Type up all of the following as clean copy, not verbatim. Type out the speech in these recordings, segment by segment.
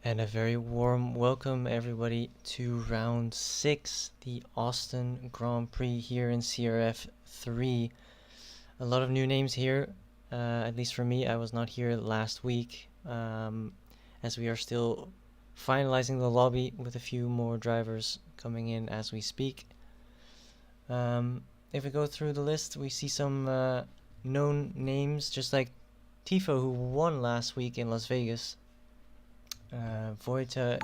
And a very warm welcome, everybody, to round 6, the Austin Grand Prix here in CRF3. A lot of new names here, at least for me. I was not here last week, as we are still finalizing the lobby with a few more drivers coming in as we speak. If we go through the list, we see some known names, just like Tifo, who won last week in Las Vegas. Vojta,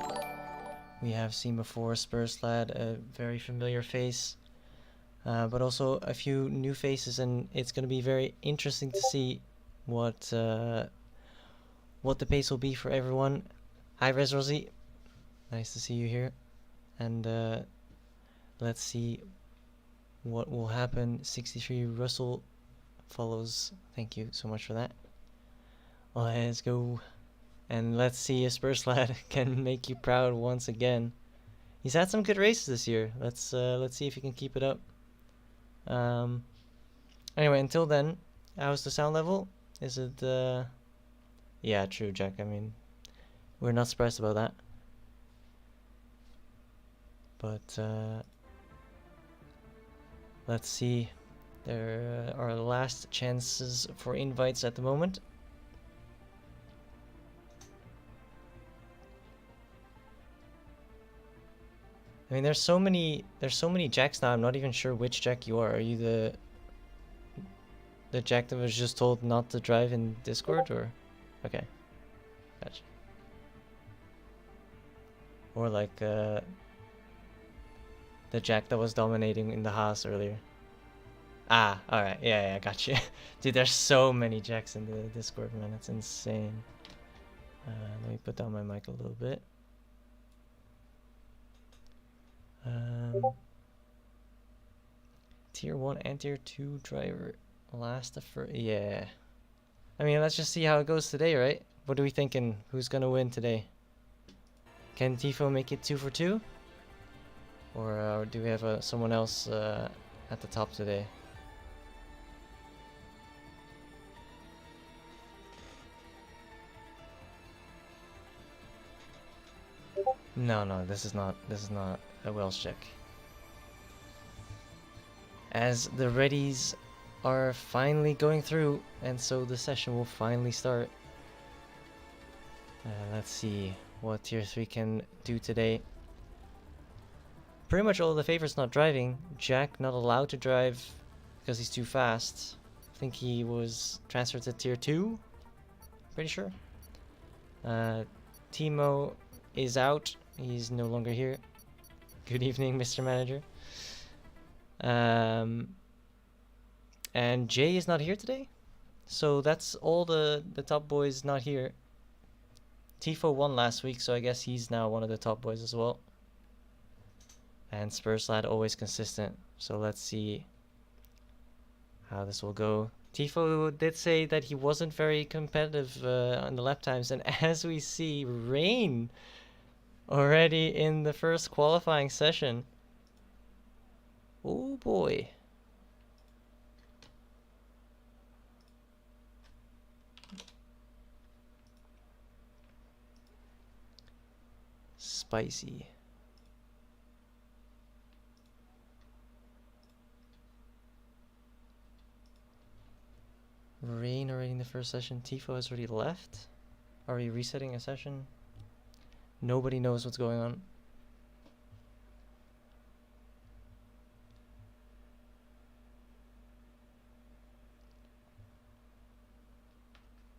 we have seen before. Spurslad, a very familiar face, but also a few new faces, and it's going to be very interesting to see what the pace will be for everyone. Hi, Res Rosie, nice to see you here, and let's see what will happen. 63 Russell follows. Thank you so much for that. Let's go. And let's see if Spurslad can make you proud once again. He's had some good races this year. Let's see if he can keep it up. Anyway, until then, how's the sound level? Is it yeah, true, Jack. I mean, we're not surprised about that. But let's see. There are last chances for invites at the moment. I mean, there's so many Jacks now. I'm not even sure which Jack you are. Are you the Jack that was just told not to drive in Discord, or? Okay, gotcha. Or like the Jack that was dominating in the Haas earlier. Ah, all right, yeah, gotcha. Dude, there's so many Jacks in the Discord, man. It's insane. Let me put down my mic a little bit. Tier 1 and Tier 2 driver. Yeah. I mean, let's just see how it goes today, right? What are we thinking? Who's gonna win today? Can Tifo make it 2 for 2? Or do we have someone else at the top today? No, this is not a Welsh check. As the readies are finally going through, and so the session will finally start. Let's see what Tier 3 can do today. Pretty much all the favorites not driving. Jack not allowed to drive because he's too fast. I think he was transferred to Tier 2. Pretty sure. Timo is out. He's no longer here. Good evening, Mr. Manager. And Jay is not here today. So that's all the top boys not here. Tifo won last week, so I guess he's now one of the top boys as well. And Spurslad always consistent. So let's see how this will go. Tifo did say that he wasn't very competitive on the lap times, and as we see, rain already in the first qualifying session. Oh boy. Spicy. Rain already in the first session. Tifo has already left. Are we resetting a session? Nobody knows what's going on.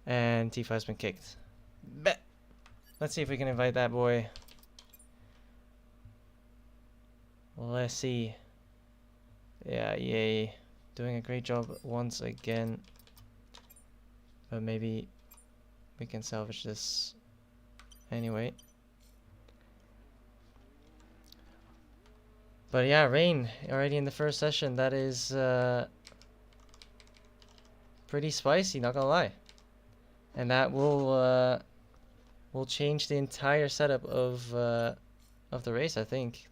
And Tifo has been kicked. Bet. Let's see if we can invite that boy. Let's see. Yeah, yay. Doing a great job once again. But maybe we can salvage this anyway. But yeah, rain already in the first session. That is pretty spicy, not gonna lie. And that will change the entire setup of the race, I think.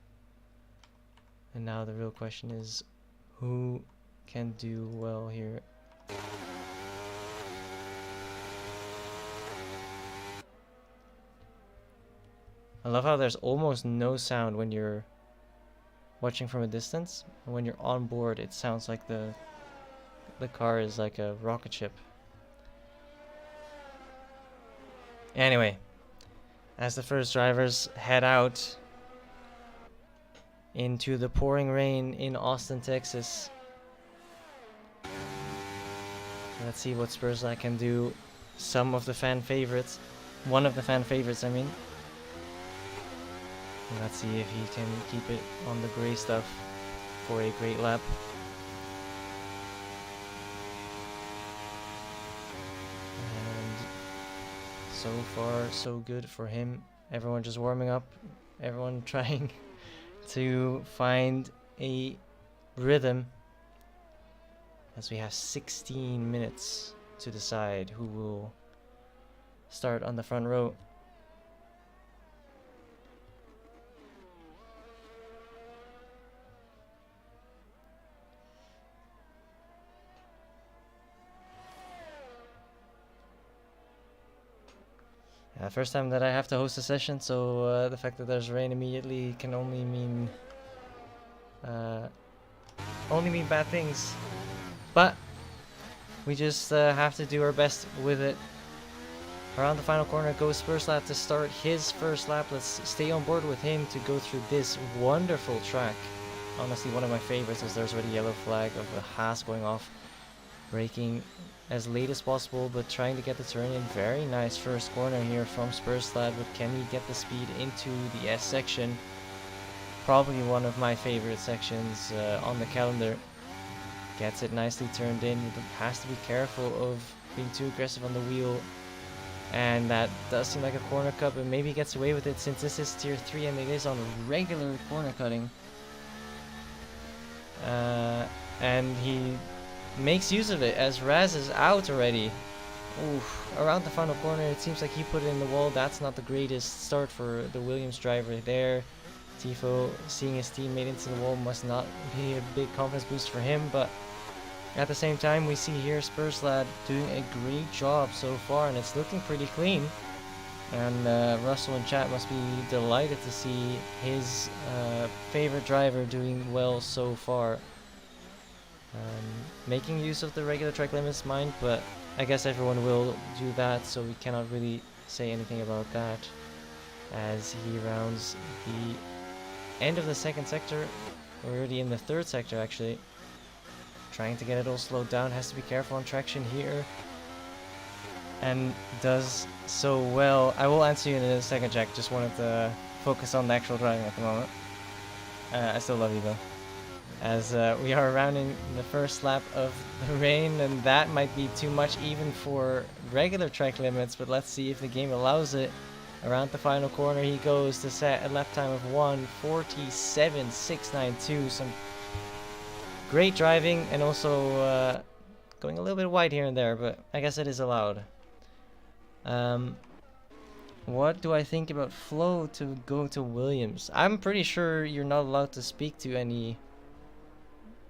And now the real question is, who can do well here? I love how there's almost no sound when you're watching from a distance. And when you're on board, it sounds like the car is like a rocket ship. Anyway, as the first drivers head out into the pouring rain in Austin, Texas, let's see what Spurslat can do. Some of the fan favorites, one of the fan favorites, I mean. Let's see if he can keep it on the gray stuff for a great lap. And so far, so good for him. Everyone just warming up. Everyone trying to find a rhythm, as we have 16 minutes to decide who will start on the front row. First time that I have to host a session, so the fact that there's rain immediately can only mean bad things. But we just have to do our best with it. Around the final corner goes Spurslat to start his first lap. Let's stay on board with him to go through this wonderful track. Honestly, one of my favorites, as there's already a yellow flag of the Haas going off. Braking as late as possible, but trying to get the turn in. Very nice first corner here from Spurslat, but can he get the speed into the S section? Probably one of my favorite sections on the calendar. Gets it nicely turned in, but has to be careful of being too aggressive on the wheel. And that does seem like a corner cut, but maybe he gets away with it since this is tier 3 and it is on regular corner cutting. And he makes use of it as Raz is out already. Oof. Around the final corner, it seems like he put it in the wall. That's not the greatest start for the Williams driver there. Tifo seeing his teammate into the wall must not be a big confidence boost for him, but at the same time we see here Spurslat doing a great job so far, and it's looking pretty clean. And Russell in chat must be delighted to see his favorite driver doing well so far. Making use of the regular track limits, mind, but I guess everyone will do that, so we cannot really say anything about that. As he rounds the end of the second sector, we're already in the third sector actually. Trying to get it all slowed down, has to be careful on traction here. And does so well. I will answer you in a second, Jack, just wanted to focus on the actual driving at the moment. I still love you though. As we are rounding the first lap of the rain, and that might be too much even for regular track limits, but let's see if the game allows it. Around the final corner he goes to set a lap time of 1:47.692. Some great driving, and also going a little bit wide here and there, but I guess it is allowed. What do I think about Flo to go to Williams? I'm pretty sure you're not allowed to speak to any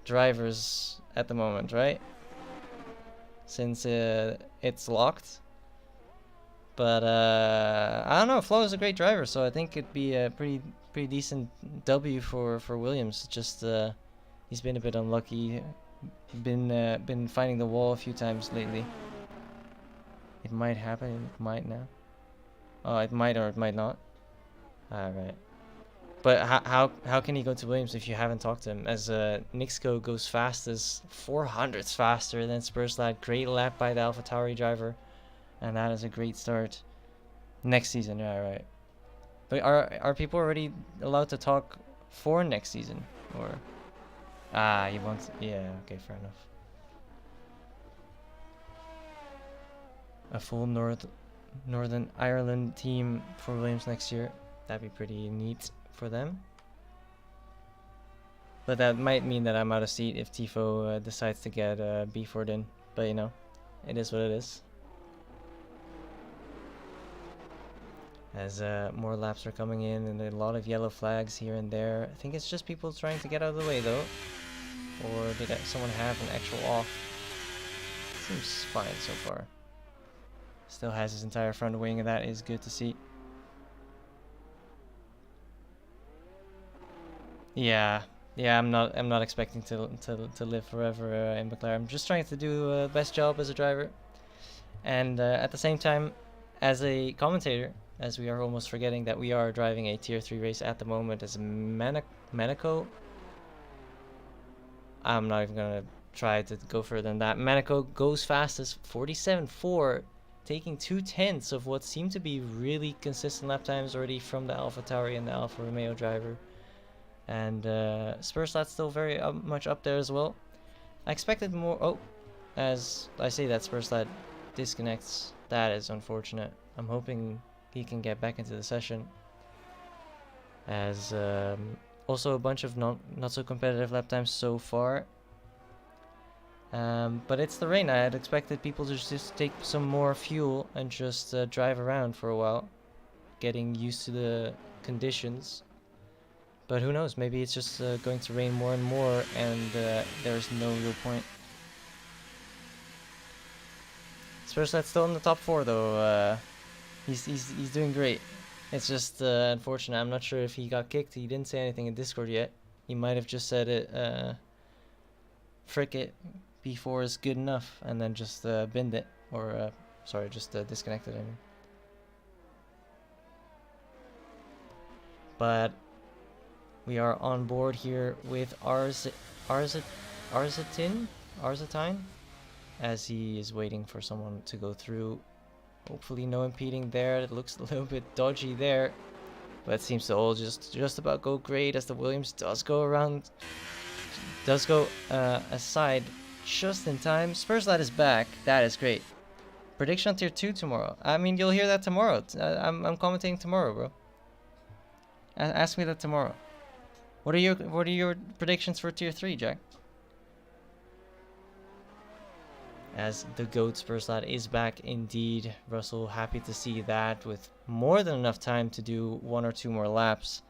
drivers at the moment, right? Since it's locked. But I don't know, Flo is a great driver, so I think it'd be a pretty decent W for Williams. Just he's been a bit unlucky, been finding the wall a few times lately. It might happen, it might now. Oh, it might or it might not. Alright. But how can he go to Williams if you haven't talked to him? As Nixco goes fast as 400s faster than Spurslat. Great lap by the AlphaTauri driver. And that is a great start. Next season, yeah, right. But are people already allowed to talk for next season? Or you want to, yeah, okay, fair enough. A full Northern Ireland team for Williams next year. That'd be pretty neat for them. But that might mean that I'm out of seat if Tifo decides to get B4'd in. But you know, it is what it is. As more laps are coming in and a lot of yellow flags here and there. I think it's just people trying to get out of the way though. Or did someone have an actual off? Seems fine so far. Still has his entire front wing, and that is good to see. Yeah, yeah. I'm not expecting to live forever in McLaren. I'm just trying to do the best job as a driver, and at the same time, as a commentator, as we are almost forgetting that we are driving a Tier 3 race at the moment as Monaco. I'm not even gonna try to go further than that. Monaco goes fastest 47.4, taking 2/10 of what seem to be really consistent lap times already from the AlphaTauri and the Alfa Romeo driver. And Spurslat's still very much up there as well. I expected more. Oh, as I say that, Spurslat disconnects. That is unfortunate. I'm hoping he can get back into the session. As also a bunch of not so competitive lap times so far. But it's the rain. I had expected people to just take some more fuel and just drive around for a while, getting used to the conditions. But who knows? Maybe it's just going to rain more and more, and there's no real point. Spurslat's still in the top 4 though. He's doing great. It's just unfortunate. I'm not sure if he got kicked. He didn't say anything in Discord yet. He might have just said it, frick it, P4 is good enough, and then just binned it. Or, sorry, just disconnected, I mean. But we are on board here with Arzatine, as he is waiting for someone to go through. Hopefully no impeding there. It looks a little bit dodgy there, but it seems to all just about go great as the Williams does go around, aside just in time. Spurslat is back. That is great. Prediction on Tier 2 tomorrow. I mean, you'll hear that tomorrow. I'm commentating tomorrow, bro. Ask me that tomorrow. What are your predictions for Tier 3, Jack? As the GOAT Spurslat is back indeed. Russell happy to see that, with more than enough time to do 1 or 2 more laps.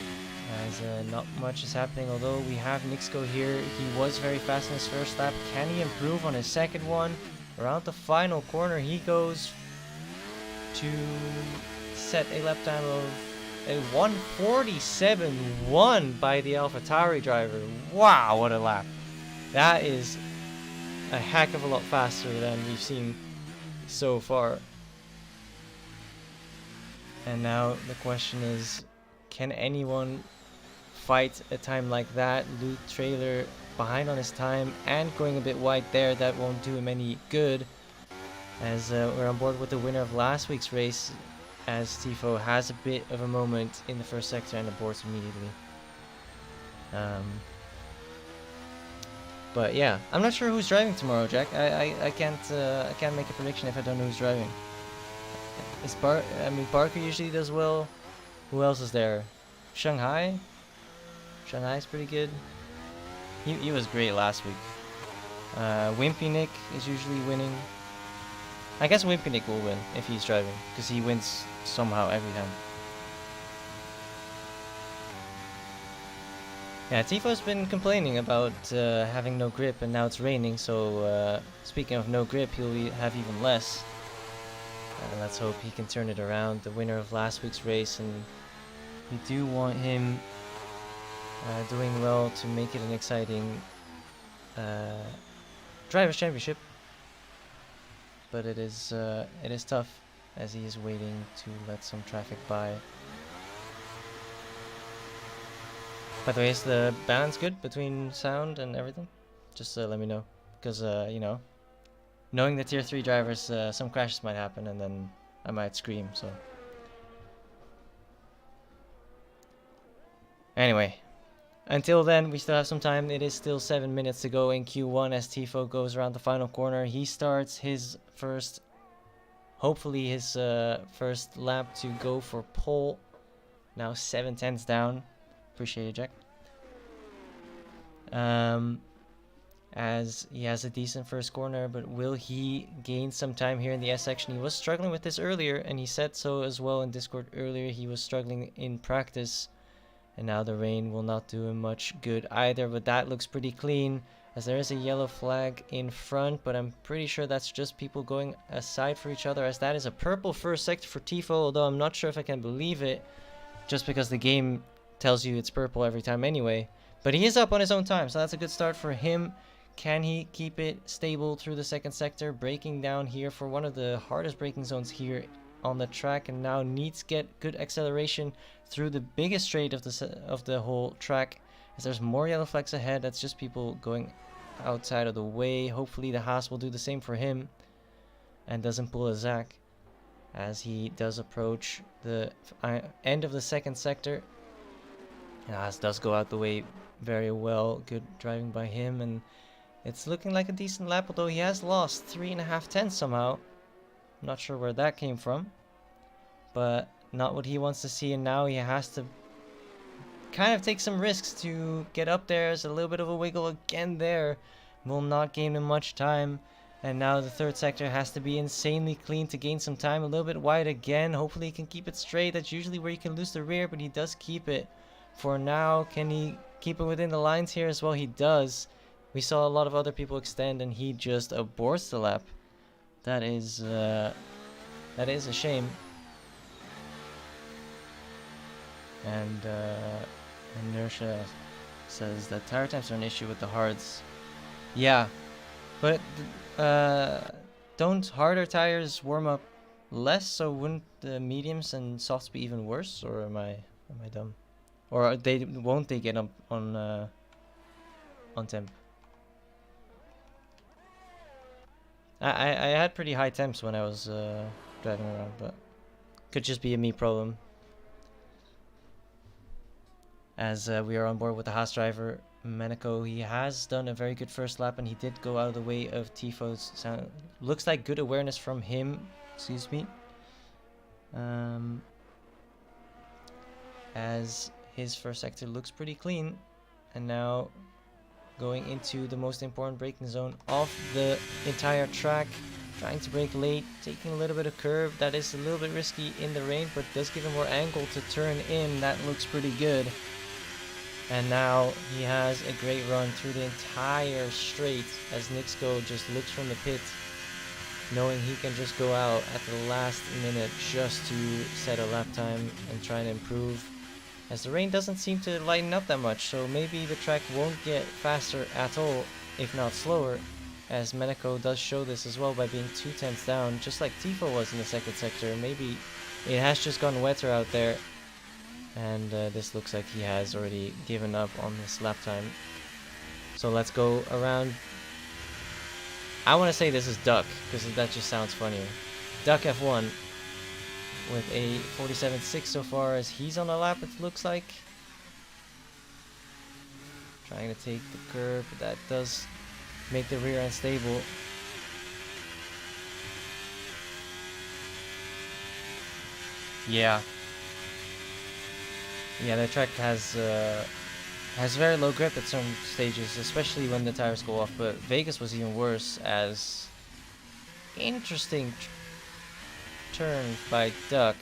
As not much is happening, although we have Nixco here. He was very fast in his first lap. Can he improve on his second one? Around the final corner he goes to set a lap time of a 1:47.1 by the AlphaTauri driver. Wow, what a lap. That is a heck of a lot faster than we've seen so far. And now the question is, can anyone fight a time like that? Luke Trailer behind on his time and going a bit wide there. That won't do him any good, as we're on board with the winner of last week's race, as Tifo has a bit of a moment in the first sector and aborts immediately. But yeah, I'm not sure who's driving tomorrow, Jack. I can't make a prediction if I don't know who's driving. Parker usually does well. Who else is there? Shanghai? Shanghai's pretty good. He was great last week. Wimpy Nick is usually winning. I guess Wimpy Nick will win if he's driving, because he wins somehow every time. Yeah, Tifo's been complaining about having no grip, and now it's raining, so speaking of no grip, he'll have even less. Let's hope he can turn it around. The winner of last week's race, and we do want him doing well to make it an exciting Drivers' Championship. But it is tough, as he is waiting to let some traffic by. By the way, is the balance good between sound and everything? Just let me know, because you know, knowing the tier 3 drivers, some crashes might happen and then I might scream. So anyway, until then, we still have some time. It is still 7 minutes to go in Q1 as Tifo goes around the final corner. He starts his first, hopefully his first lap to go for pole. Now 7/10 down. Appreciate it, Jack. As he has a decent first corner, but will he gain some time here in the S section? He was struggling with this earlier, and he said so as well in Discord earlier. He was struggling in practice, and now the rain will not do him much good either. But that looks pretty clean, as there is a yellow flag in front, but I'm pretty sure that's just people going aside for each other, as that is a purple first sector for Tifo, although I'm not sure if I can believe it, just because the game tells you it's purple every time anyway. But he is up on his own time, so that's a good start for him. Can he keep it stable through the second sector? Braking down here for one of the hardest braking zones here on the track, and now needs to get good acceleration through the biggest straight of the whole track, as there's more yellow flags ahead. That's just people going outside of the way. Hopefully the Haas will do the same for him and doesn't pull a Zach as he does approach the end of the second sector. Haas does go out the way very well. Good driving by him, and it's looking like a decent lap, although he has lost 3.5 tenths somehow. I'm not sure where that came from, but not what he wants to see, and now he has to kind of take some risks to get up there. There's a little bit of a wiggle again there. Will not gain him much time, and now the third sector has to be insanely clean to gain some time. A little bit wide again. Hopefully he can keep it straight. That's usually where you can lose the rear, but he does keep it for now. Can he keep it within the lines here as well? He does. We saw a lot of other people extend, and he just aborts the lap. That is a shame. And Inertia says that tire times are an issue with the hards. Yeah, but don't harder tires warm up less? So wouldn't the mediums and softs be even worse? Or am I dumb? Or won't they get up on temp? I had pretty high temps when I was driving around, but could just be a me problem. As we are on board with the Haas driver, Meneco, he has done a very good first lap, and he did go out of the way of Tifo's. Looks like good awareness from him, excuse me. As his first sector looks pretty clean, and now going into the most important braking zone of the entire track, trying to brake late, taking a little bit of curve. That is a little bit risky in the rain, but does give him more angle to turn in. That looks pretty good. And now he has a great run through the entire straight as Nixco just looks from the pit, knowing he can just go out at the last minute just to set a lap time and try and improve, as the rain doesn't seem to lighten up that much, so maybe the track won't get faster at all, if not slower, as Meneco does show this as well by being 2 tenths down, just like Tifo was in the second sector. Maybe it has just gone wetter out there, and this looks like he has already given up on this lap time. So let's go around. I want to say this is Duck, because that just sounds funnier. Duck F1 with a 47.6 so far, as he's on a lap, it looks like. Trying to take the curb, but that does make the rear end stable. Yeah, the track has very low grip at certain stages, especially when the tires go off, but Vegas was even worse, as interesting turn by Duck.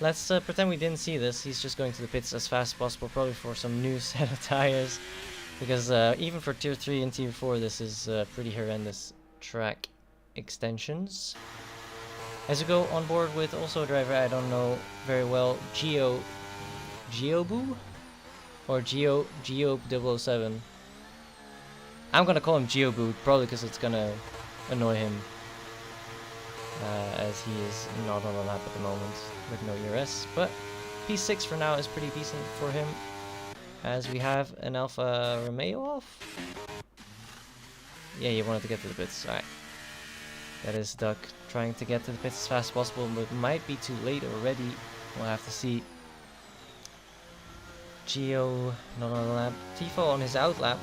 Let's pretend we didn't see this. He's just going to the pits as fast as possible, probably for some new set of tires, because even for tier 3 and tier 4 this is pretty horrendous track extensions. As we go on board with also a driver I don't know very well, Geoboo? Or Geo007. I'm gonna call him Geoboo, probably because it's gonna annoy him, as he is not on the lap at the moment with no ERS. But P6 for now is pretty decent for him, as we have an Alfa Romeo off. Yeah, he wanted to get to the pits. Alright. That is Duck trying to get to the pits as fast as possible, but might be too late already. We'll have to see. Geo not on the lap. Tifo on his out lap.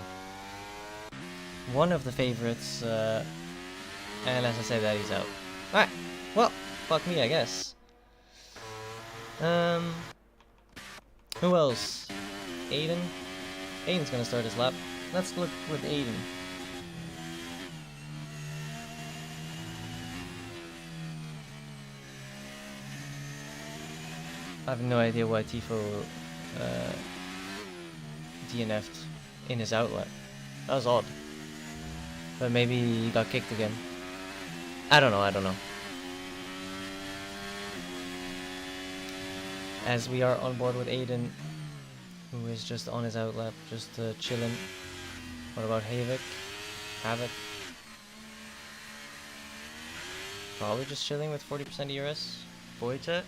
One of the favorites. And as I said, that he's out. Alright. Well, fuck me, I guess. Who else? Aiden? Aiden's gonna start his lap. Let's look with Aiden. I have no idea why Tifo DNF'd in his outlet. That was odd. But maybe he got kicked again. I don't know. As we are on board with Aiden, who is just on his outlap, just chilling. What about Havoc? Probably just chilling with 40% ERS. Voita.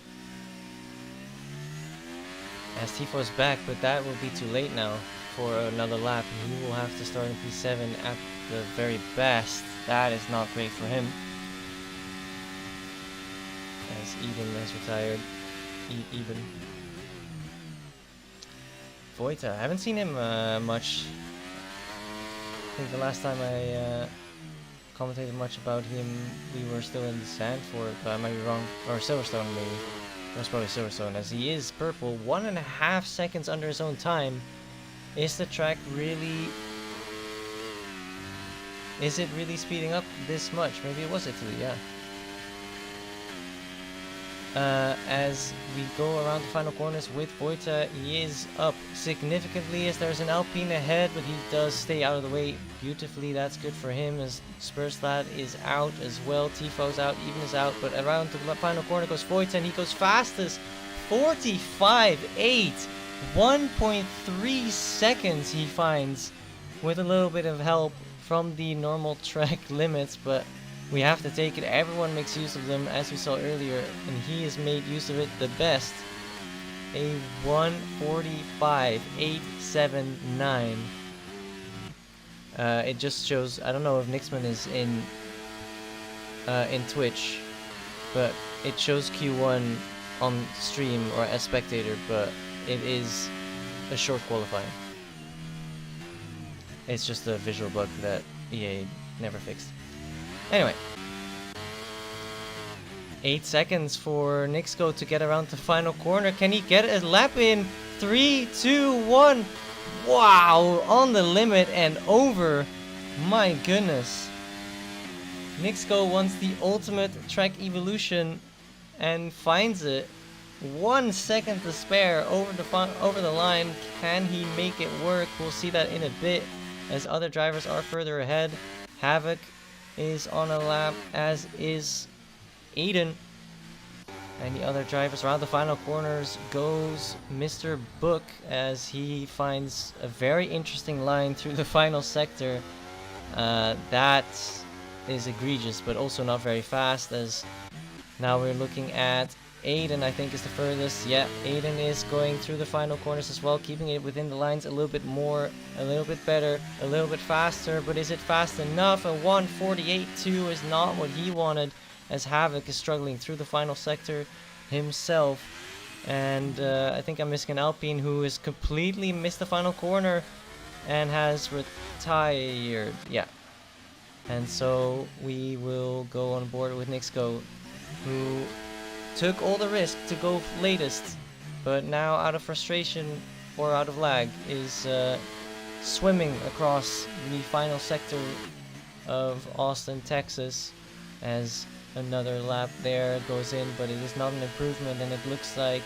As Tifo's back, but that will be too late now for another lap. He will have to start in P7 at the very best. That is not great for him. As Eden has retired. Even. Voita. I haven't seen him much. I think the last time I commentated much about him, we were still in Sandford, but I might be wrong. Or Silverstone, maybe. That's probably Silverstone, as he is purple. 1.5 seconds under his own time. Is the track really... Is it really speeding up this much? Maybe it was Italy, yeah. As we go around the final corners with Voita, he is up significantly as there's an Alpine ahead, but he does stay out of the way beautifully. That's good for him, as Spurslat is out as well. Tifo's out, Even is out, but around the final corner goes Voita, and he goes fastest. 45.8, 1.3 seconds he finds, with a little bit of help from the normal track limits, but we have to take it. Everyone makes use of them, as we saw earlier, and he has made use of it the best. A 1:45.879. It just shows. I don't know if Nixman is in Twitch, but it shows Q1 on stream or as spectator, but it is a short qualifying. It's just a visual bug that EA never fixed. Anyway, 8 seconds for Nixco to get around the final corner. Can he get a lap in? 3, 2, 1. Wow, on the limit and over. My goodness. Nixco wants the ultimate track evolution and finds it. 1 second to spare over the line. Can he make it work? We'll see that in a bit, as other drivers are further ahead. Havoc is on a lap, as is Aiden. And the other drivers around the final corners goes Mr. Book, as he finds a very interesting line through the final sector. That is egregious, but also not very fast, as now we're looking at Aiden, I think, is the furthest. Yeah, Aiden is going through the final corners as well, keeping it within the lines a little bit more, a little bit better, a little bit faster, but is it fast enough? A 1:48.2 is not what he wanted, as Havoc is struggling through the final sector himself. And I think I'm missing an Alpine who has completely missed the final corner and has retired. Yeah. And so we will go on board with Nixco, who took all the risk to go latest, but now out of frustration or out of lag is swimming across the final sector of Austin, Texas, as another lap there goes in, but it is not an improvement, and it looks like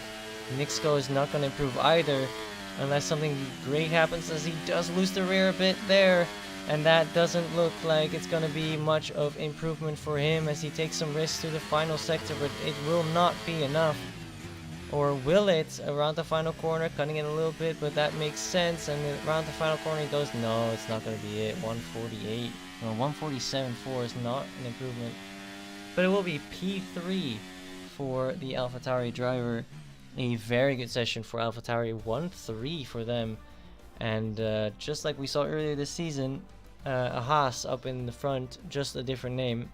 Nixco is not going to improve either unless something great happens, as he does lose the rear a bit there. And that doesn't look like it's going to be much of improvement for him, as he takes some risks through the final sector, but it will not be enough. Or will it? Around the final corner, cutting it a little bit, but that makes sense. And around the final corner he goes, no, it's not going to be it. 1:48. No, 1:47.4 is not an improvement. But it will be P3 for the AlphaTauri driver. A very good session for AlphaTauri. 1-3 for them. And just like we saw earlier this season, a Haas up in the front, just a different name.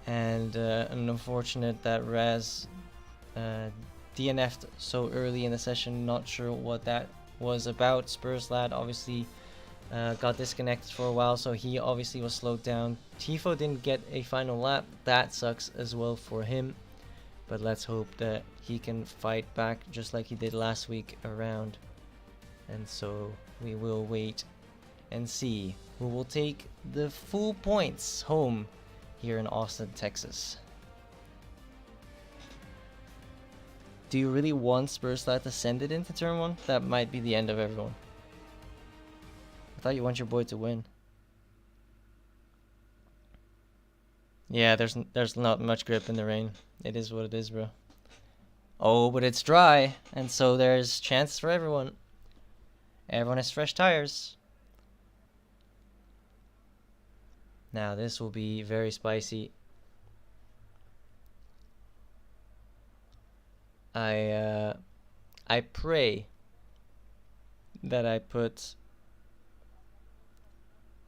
And unfortunate that Raz DNF'd so early in the session. Not sure what that was about. Spurslat obviously got disconnected for a while, so he obviously was slowed down. Tifo didn't get a final lap. That sucks as well for him. But let's hope that he can fight back just like he did last week around. And so we will wait and see who will take the full points home here in Austin, Texas. Do you really want Spurslat to send it into turn 1? That might be the end of everyone. I thought you want your boy to win. Yeah, there's not much grip in the rain. It is what it is, bro. Oh, but it's dry, and so there's chances for everyone. Everyone has fresh tires. Now this will be very spicy. I pray that I put.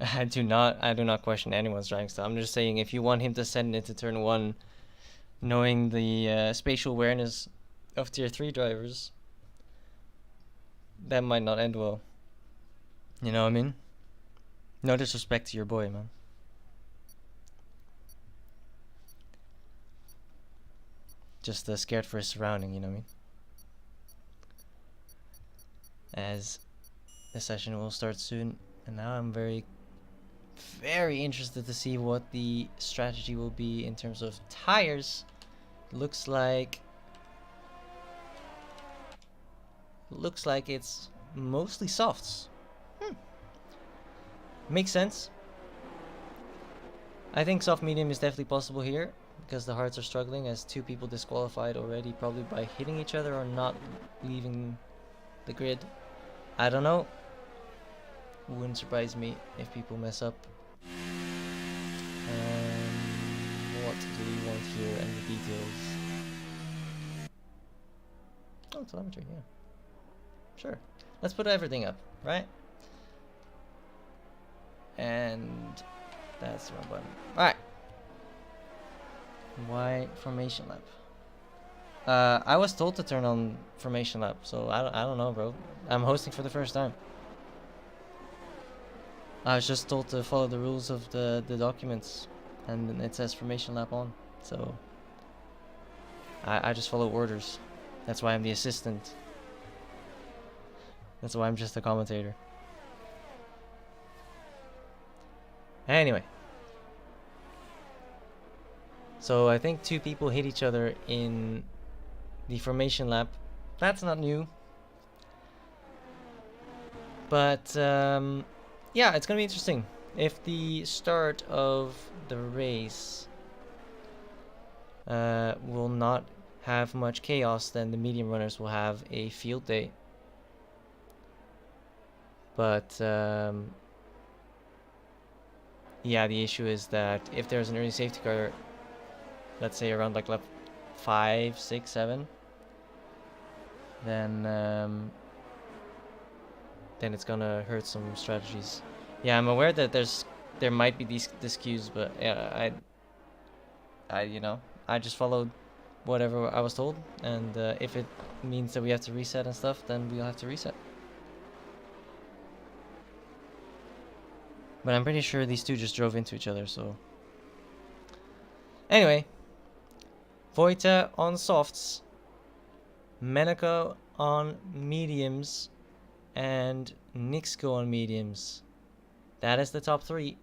I do not question anyone's driving style. I'm just saying, if you want him to send into turn one, knowing the spatial awareness of tier 3 drivers, that might not end well. You know what I mean? No disrespect to your boy, man. Just scared for his surrounding, you know what I mean? As the session will start soon, and now I'm very interested to see what the strategy will be in terms of tires. Looks like it's mostly softs. Makes sense. I think soft medium is definitely possible here, because the hards are struggling, as 2 people disqualified already, probably by hitting each other or not leaving the grid. I don't know. Wouldn't surprise me if people mess up. What do we want here and the details? Oh, telemetry, yeah. Sure. Let's put everything up, right? And that's the wrong button. Alright. Why formation lap? I was told to turn on formation lap, so I don't know, bro. I'm hosting for the first time. I was just told to follow the rules of the documents, and it says formation lap on, so I just follow orders. That's why I'm the assistant. That's why I'm just a commentator. Anyway. So I think 2 people hit each other in the formation lap. That's not new. But yeah, it's gonna be interesting. If the start of the race will not have much chaos, then the medium runners will have a field day. But yeah, the issue is that if there's an early safety car, let's say around like lap 5, 6, 7, then it's gonna hurt some strategies. Yeah, I'm aware that there might be these queues, but yeah, I just followed whatever I was told, and if it means that we have to reset and stuff, then we'll have to reset. But I'm pretty sure these 2 just drove into each other, so. Anyway. Vojta on softs. Menako on mediums. And Nixco on mediums. That is the top 3.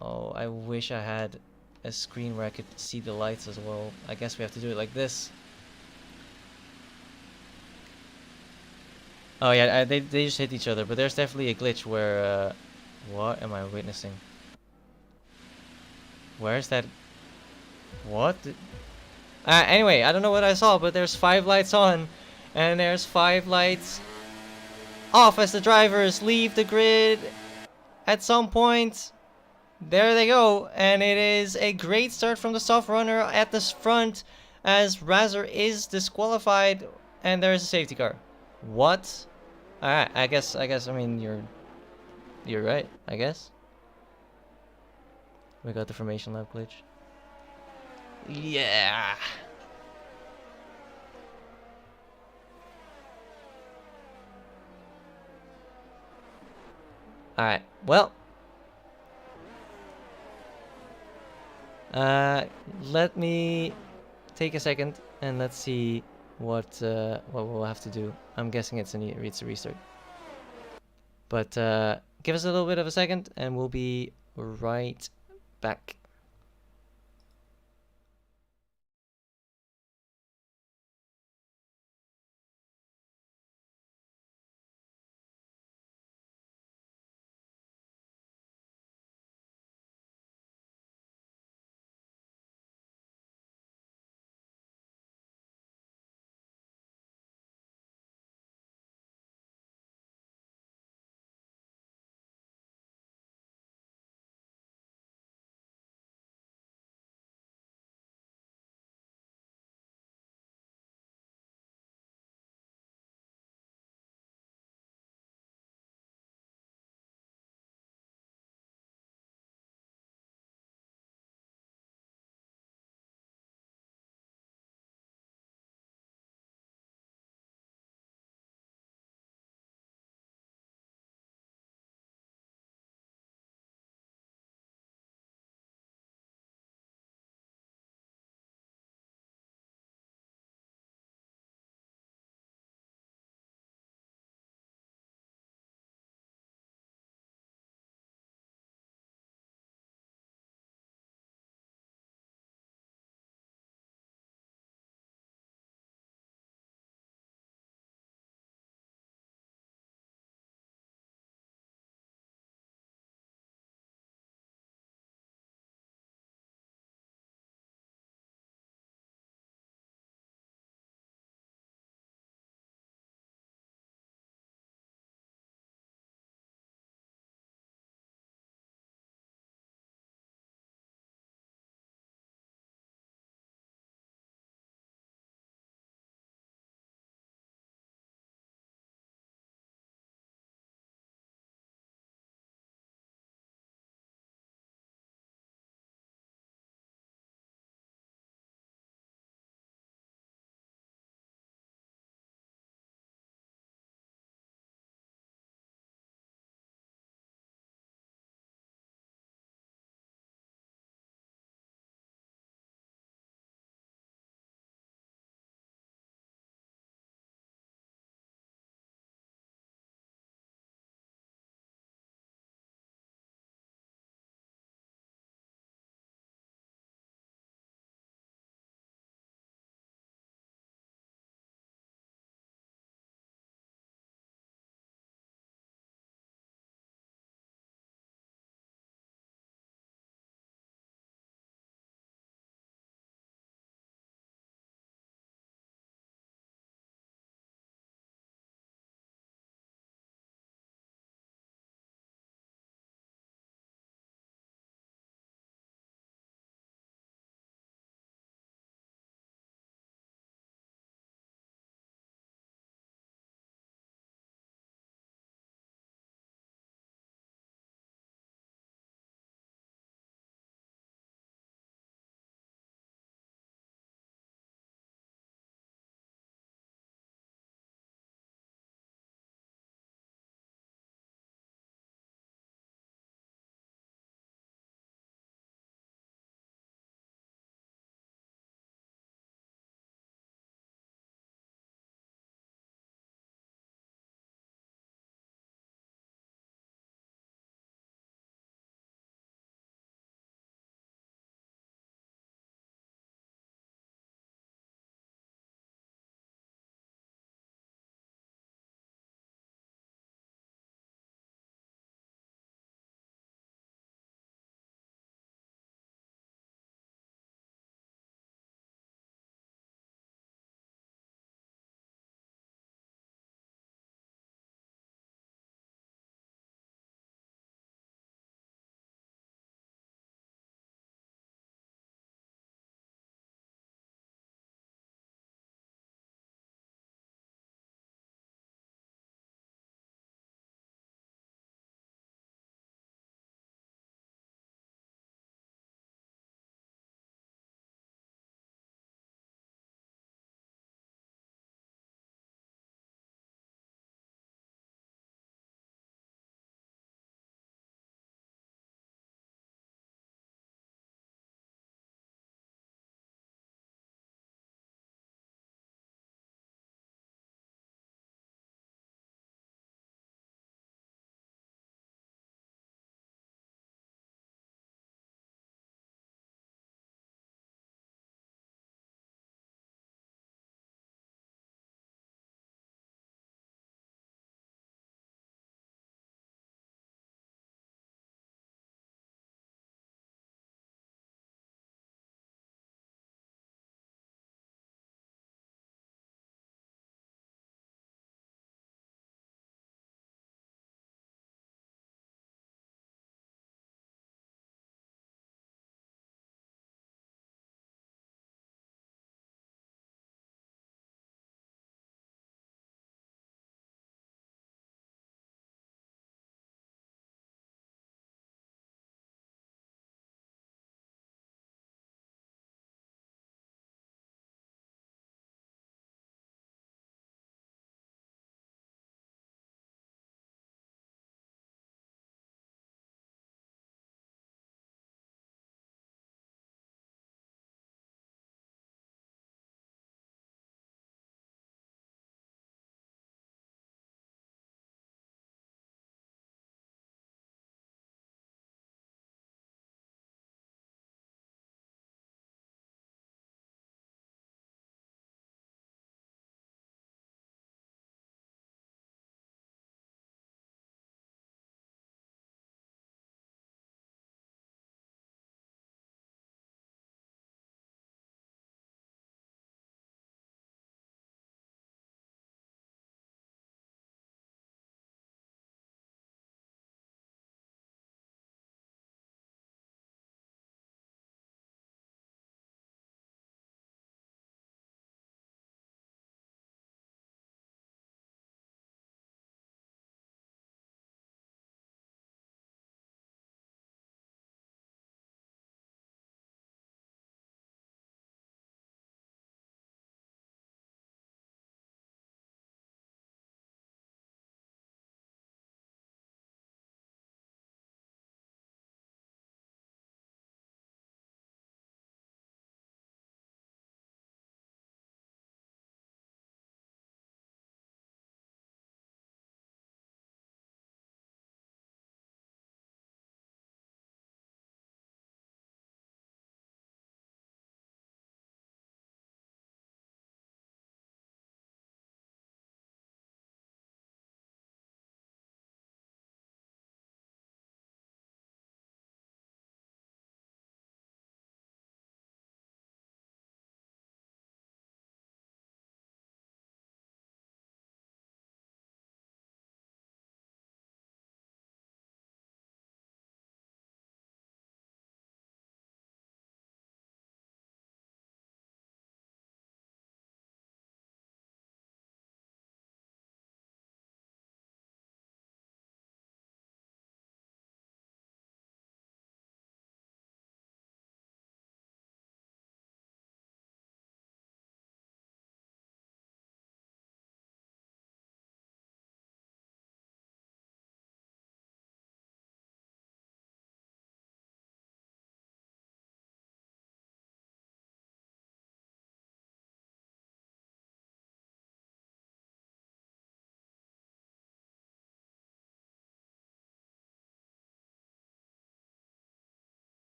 Oh, I wish I had a screen where I could see the lights as well. I guess we have to do it like this. Oh yeah, they just hit each other, but there's definitely a glitch where what am I witnessing? Where's that? What? Anyway, I don't know what I saw, but there's 5 lights on, and there's 5 lights off as the drivers leave the grid at some point. There they go, and it is a great start from the soft runner at the front, as Razor is disqualified, and there's a safety car. What? Alright, I guess, I mean, you're right, I guess. We got the formation lap glitch. Yeah. Alright, well. Let me take a second and let's see what we'll have to do. I'm guessing it's a restart. But give us a little bit of a second and we'll be right back.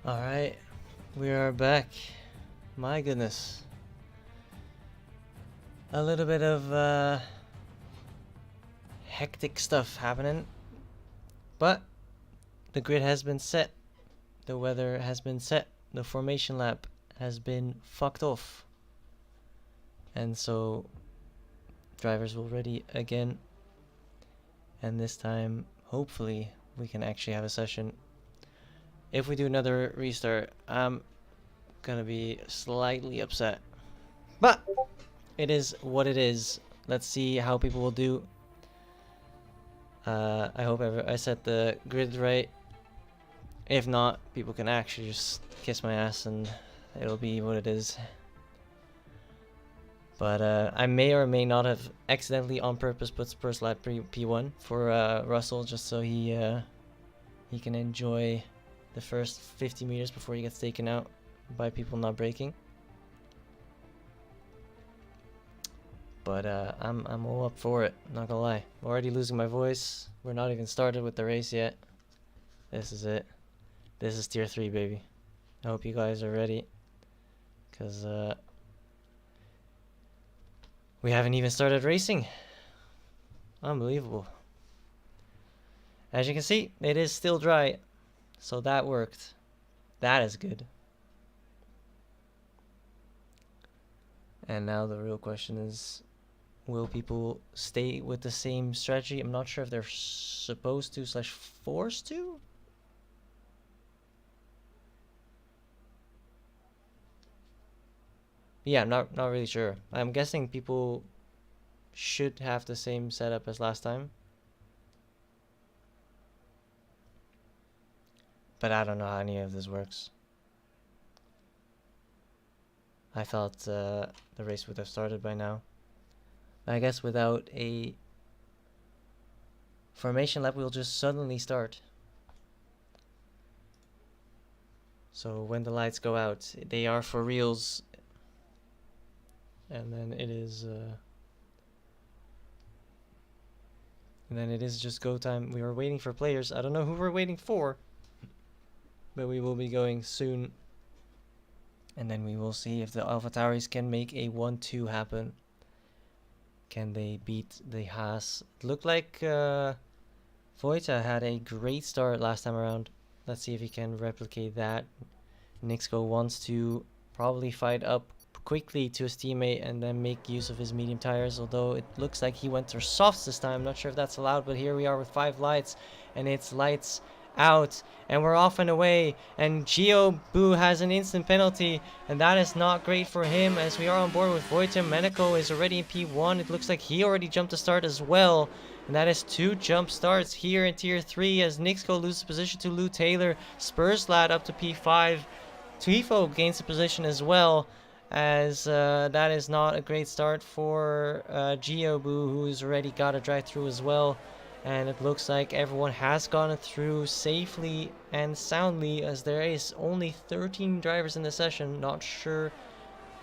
Alright, we are back. My goodness. A little bit of hectic stuff happening. But the grid has been set. The weather has been set. The formation lap has been fucked off. And so drivers will ready again. And this time, hopefully, we can actually have a session. If we do another restart, I'm gonna be slightly upset. But it is what it is. Let's see how people will do. I hope I set the grid right. If not, people can actually just kiss my ass and it'll be what it is. But I may or may not have accidentally on purpose put Spurs lap P1 for Russell, just so he can enjoy the first 50 meters before he gets taken out by people not braking. But I'm all up for it, not gonna lie. I'm already losing my voice. We're not even started with the race yet. This is it. This is tier 3, baby. I hope you guys are ready, cause we haven't even started racing. Unbelievable. As you can see, it is still dry, so that worked. That is good. And now the real question is, will people stay with the same strategy? I'm not sure if they're supposed to / forced to. Yeah, I'm not really sure. I'm guessing people should have the same setup as last time. But I don't know how any of this works. I thought the race would have started by now. I guess without a formation lap, we'll just suddenly start. So when the lights go out, they are for reals. And then it is just go time. We are waiting for players. I don't know who we're waiting for, but we will be going soon. And then we will see if the AlphaTauris can make a 1-2 happen. Can they beat the Haas? It looked like Vojta had a great start last time around. Let's see if he can replicate that. Nixco wants to probably fight up quickly to his teammate and then make use of his medium tires, although it looks like he went for softs this time. I'm not sure if that's allowed, but here we are with 5 lights, and it's lights out, and we're off and away, and Gio Boo has an instant penalty, and that is not great for him, as we are on board with Vojta. Meneco is already in P1. It looks like he already jumped the start as well, and that is 2 jump starts here in tier 3 as Nixco loses position to Lou Taylor. Spurslad up to P5. Tifo gains the position as well, as that is not a great start for Geobu, who's already got a drive through as well. And it looks like everyone has gone through safely and soundly, as there is only 13 drivers in the session. Not sure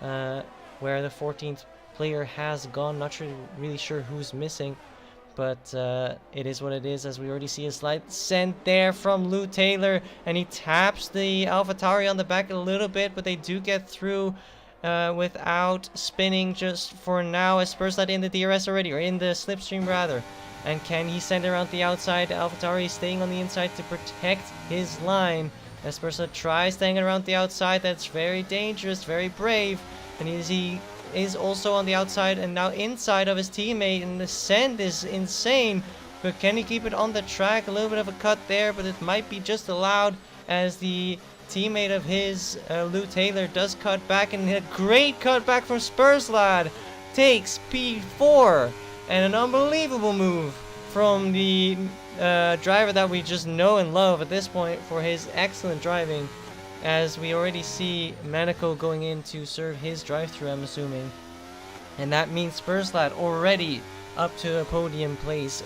where the 14th player has gone. Not really sure who's missing. But it is what it is, as we already see a slide sent there from Lou Taylor. And he taps the AlphaTauri on the back a little bit, but they do get through without spinning just for now, as Spurslad in the DRS already, or in the slipstream rather. And can he send it around the outside? AlphaTauri staying on the inside to protect his line. As Spurslad tries staying around the outside, that's very dangerous, very brave. And he is also on the outside and now inside of his teammate, and the send is insane. But can he keep it on the track? A little bit of a cut there, but it might be just allowed, as the teammate of his, Lou Taylor, does cut back, and a great cutback from Spurslad. Takes P4, and an unbelievable move from the driver that we just know and love at this point for his excellent driving. As we already see Meneco going in to serve his drive-through, I'm assuming. And that means Spurslad already up to a podium place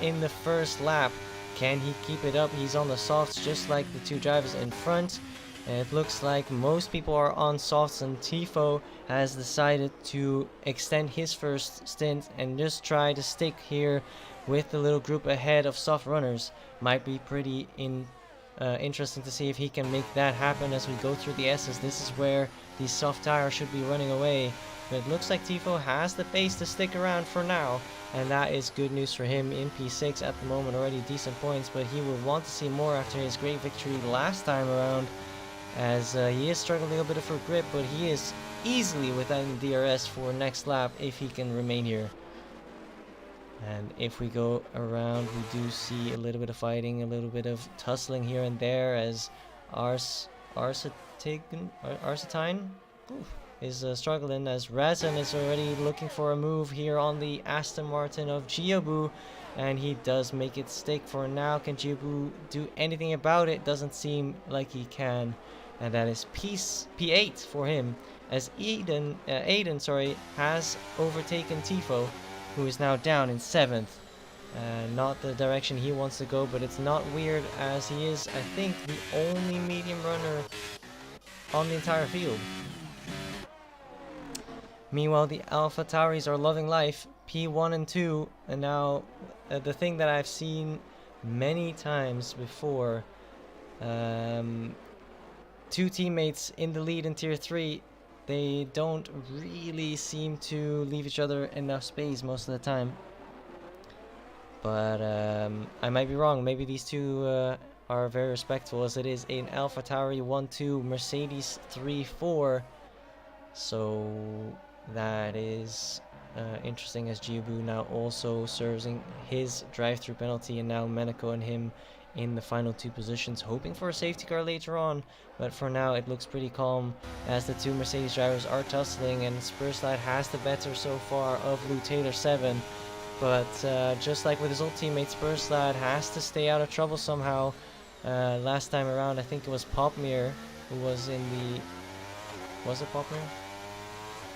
in the first lap. Can he keep it up? He's on the softs just like the 2 drivers in front. And it looks like most people are on softs, and Tifo has decided to extend his first stint and just try to stick here with the little group ahead of soft runners. Might be pretty interesting to see if he can make that happen as we go through the S's. This is where the soft tire should be running away. But it looks like Tifo has the pace to stick around for now. And that is good news for him in P6 at the moment. Already decent points, but he will want to see more after his great victory last time around. As he is struggling a bit for grip, but he is easily within DRS for next lap if he can remain here. And if we go around, we do see a little bit of fighting, a little bit of tussling here and there as Arsetine is struggling, as Razan is already looking for a move here on the Aston Martin of Giabu, and he does make it stick for now. Can Giabu do anything about it? Doesn't seem like he can, and that is P8 for him, as Aiden has overtaken Tifo, who is now down in 7th. Not the direction he wants to go, but it's not weird as he is, I think, the only medium runner on the entire field. Meanwhile, the AlphaTauris are loving life, P1 and 2, and now the thing that I've seen many times before, two teammates in the lead in Tier 3, they don't really seem to leave each other enough space most of the time. But I might be wrong. Maybe these two are very respectful, as it is an AlphaTauri 1-2 Mercedes 3-4. So that is interesting, as Giabu now also serving his drive-through penalty, and now Menako and him in the final two positions, hoping for a safety car later on. But for now it looks pretty calm as the two Mercedes drivers are tussling, and Spurslat has the better so far of Lou Taylor 7. But just like with his old teammate, Spurslat has to stay out of trouble somehow. Last time around I think it was Popmere who was in the... Was it Popmere?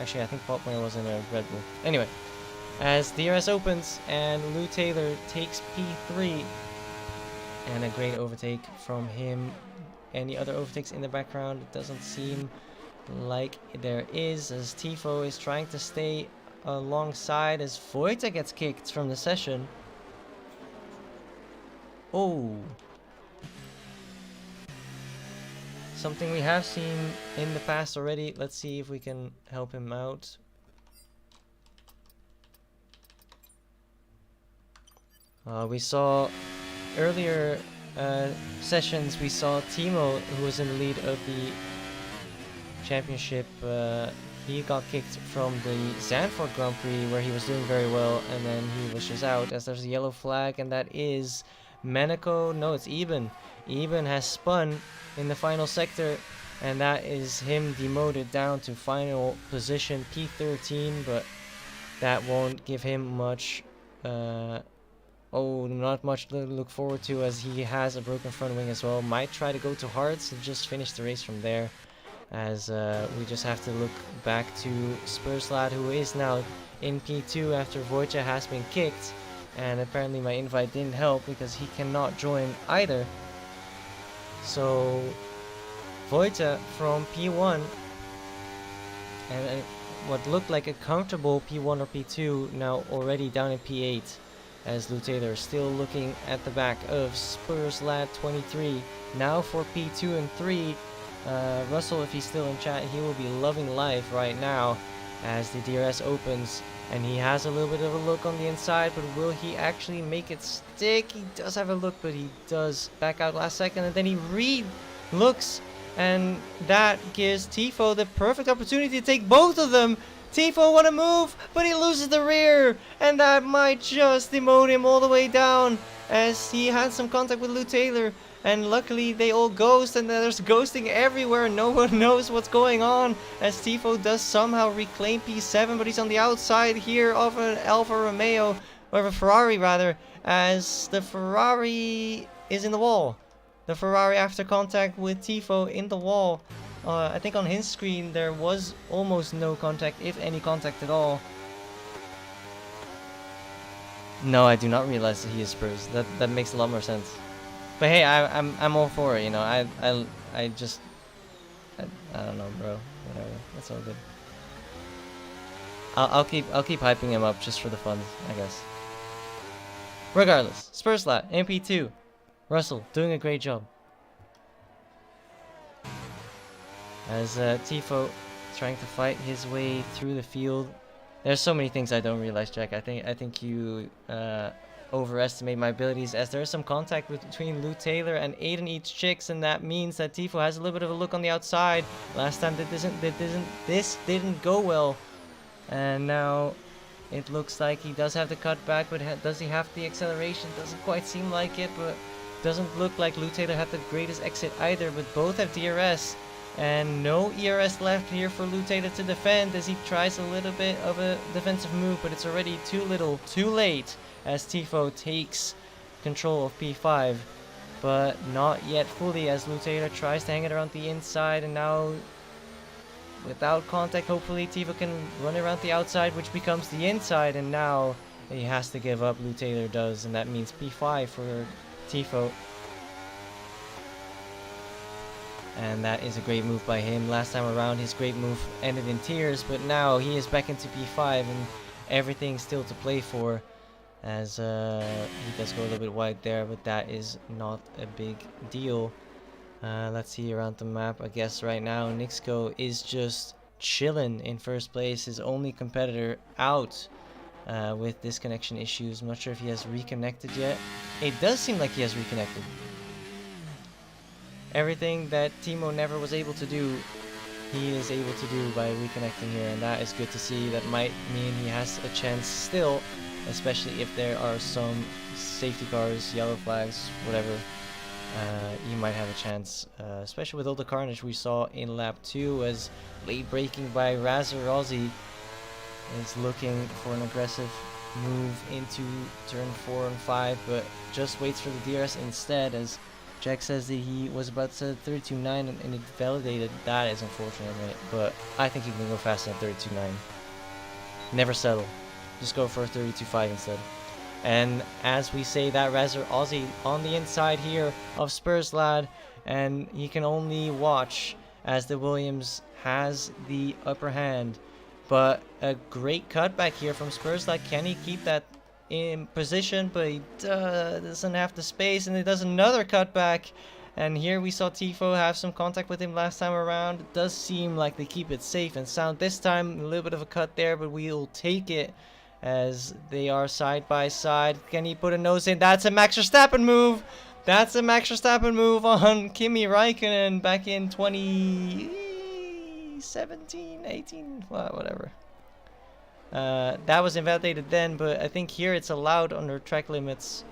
Actually, I think Popmere was in a Red Bull. Anyway, as DRS opens and Lou Taylor takes P3, and a great overtake from him. Any other overtakes in the background? It doesn't seem like there is, as Tifo is trying to stay alongside as Vojta gets kicked from the session. Oh. Something we have seen in the past already. Let's see if we can help him out. We saw earlier sessions, we saw Timo, who was in the lead of the championship. He got kicked from the Zandvoort Grand Prix, where he was doing very well, and then he was just out, as there's a yellow flag, and that is Menako. No, it's Eben. Eben has spun in the final sector, and that is him demoted down to final position P13, but that won't give him much not much to look forward to, as he has a broken front wing as well. Might try to go to hards and just finish the race from there, as we just have to look back to Spurslat, who is now in P2 after Vojta has been kicked, and apparently my invite didn't help because he cannot join either. So Vojta from P1 and what looked like a comfortable P1 or P2 now already down in P8, as Lou Taylor is still looking at the back of Spurslat 23 now for P2 and 3. Russell, if he's still in chat, he will be loving life right now as the DRS opens, and he has a little bit of a look on the inside, but will he actually make it stick? He does have a look, but he does back out last second, and then he re-looks, and that gives Tifo the perfect opportunity to take both of them. Tifo want to move, but he loses the rear, and that might just demote him all the way down, as he had some contact with Lou Taylor. And luckily they all ghost, and there's ghosting everywhere. No one knows what's going on, as Tifo does somehow reclaim P7, but he's on the outside here of an Alfa Romeo, or a Ferrari rather, as the Ferrari is in the wall. The Ferrari, after contact with Tifo, in the wall. I think on his screen there was almost no contact, if any contact at all. No, I do not realize that he is Spurs. That makes a lot more sense. But hey, I'm all for it, you know. I don't know, bro. Whatever. It's all good. I'll keep hyping him up just for the fun, I guess. Regardless, Spurslat, MP2, Russell doing a great job. as Tifo trying to fight his way through the field. There's so many things I don't realize, Jack. I think you overestimate my abilities, as there is some contact between Lou Taylor and Aiden Eats Chicks, and that means that Tifo has a little bit of a look on the outside. Last time this didn't go well, and now it looks like he does have the cutback, but does he have the acceleration? Doesn't quite seem like it, but doesn't look like Lou Taylor had the greatest exit either, but both have DRS. And no ERS left here for Lou Taylor to defend, as he tries a little bit of a defensive move, but it's already too little, too late, as Tifo takes control of P5. But not yet fully, as Lou Taylor tries to hang it around the inside, and now without contact, hopefully Tifo can run around the outside, which becomes the inside, and now he has to give up, Lou Taylor does, and that means P5 for Tifo. And that is a great move by him. Last time around, his great move ended in tears, but now he is back into P5 and everything still to play for, as he does go a little bit wide there, but that is not a big deal. Let's see around the map. I guess right now Nixco is just chilling in first place, his only competitor out with disconnection issues. I'm not sure if he has reconnected yet. It does seem like he has reconnected. Everything that Timo never was able to do, he is able to do by reconnecting here, and that is good to see. That might mean he has a chance still, especially if there are some safety cars, yellow flags, whatever. You might have a chance, especially with all the carnage we saw in lap 2, as late braking by Razor Ozzy is looking for an aggressive move into turn 4 and 5, but just waits for the DRS instead, as Jack says that he was about to set 32.9 and it validated. That is unfortunate, right? But I think he can go faster than 32.9. Never settle. Just go for a 32.5 instead. And as we say that, Razor Aussie on the inside here of Spurs Lad, and he can only watch as the Williams has the upper hand. But a great cutback here from Spurs Lad. Can he keep that in position? But he doesn't have the space, and he does another cutback. And here we saw Tifo have some contact with him last time around. It does seem like they keep it safe and sound this time. A little bit of a cut there, but we'll take it as they are side by side. Can he put a nose in? That's a Max Verstappen move. That's a Max Verstappen move on Kimi Räikkönen back in 2017, 18, whatever. That was invalidated then, but I think here it's allowed under track limits.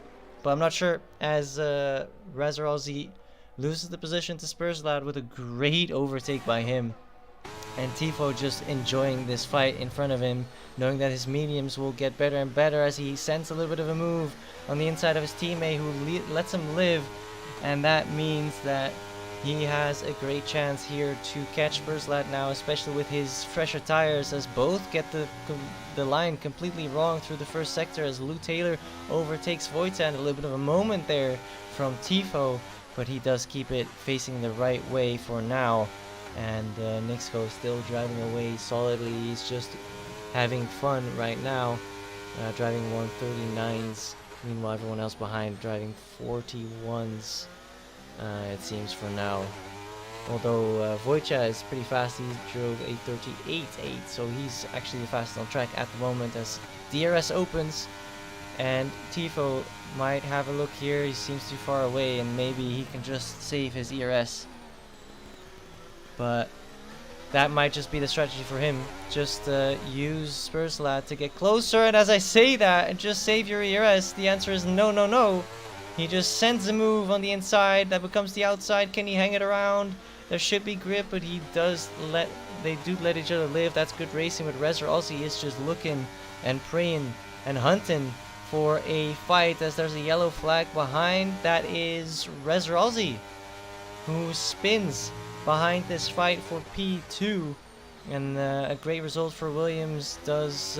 But I'm not sure, as Razorozzi loses the position to Spurs Lad with a great overtake by him. And Tifo just enjoying this fight in front of him, knowing that his mediums will get better and better as he sends a little bit of a move on the inside of his teammate who lets him live. And that means that he has a great chance here to catch Spurs Lad now, especially with his fresher tires, as both get the line completely wrong through the first sector, as Lou Taylor overtakes Vojta, and a little bit of a moment there from Tifo, but he does keep it facing the right way for now. And Nixco still driving away solidly. He's just having fun right now, driving 139s. Meanwhile, everyone else behind driving 41s, it seems, for now. Although Vojta is pretty fast. He drove a 38.8, so he's actually the fastest on track at the moment as DRS opens. And Tifo might have a look here. He seems too far away, and maybe he can just save his ERS. But that might just be the strategy for him. Just use Spurs Lad to get closer. And as I say that, and just save your ERS, the answer is no, no, no. He just sends a move on the inside. That becomes the outside. Can he hang it around? There should be grip, but they do let each other live. That's good racing. But Rezer Aussie is just looking and praying and hunting for a fight, as there's a yellow flag behind. That is Rezer Aussie, who spins behind this fight for P2, and a great result for Williams does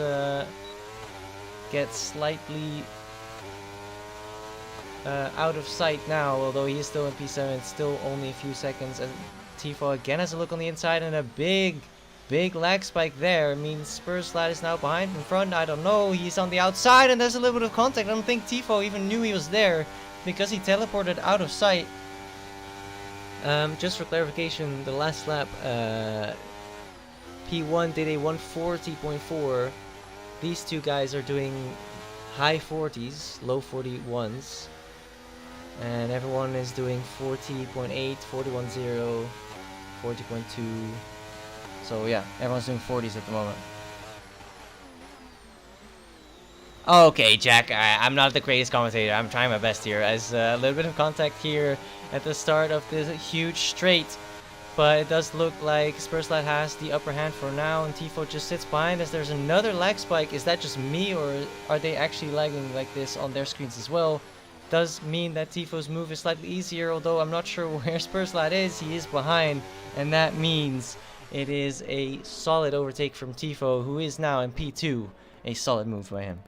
get slightly out of sight now, although he is still in P7. It's still only a few seconds, and Tifo again has a look on the inside, and a big lag spike there means Spurs Lad is now behind in front. I don't know, he's on the outside, and there's a little bit of contact. I don't think Tifo even knew he was there because he teleported out of sight. Just for clarification, the last lap, P1 did a 140.4. These two guys are doing high 40s, low 41s. And everyone is doing 40.8, 41.0, 40.2. So yeah, everyone's doing 40s at the moment. Okay, Jack, I'm not the greatest commentator. I'm trying my best here. As a little bit of contact here at the start of this huge straight. But it does look like Spurslat has the upper hand for now, and Tifo just sits behind as there's another lag spike. Is that just me, or are they actually lagging like this on their screens as well? Does mean that Tifo's move is slightly easier, although I'm not sure where Spurslat is. He is behind, and that means it is a solid overtake from Tifo, who is now in P2. A solid move by him.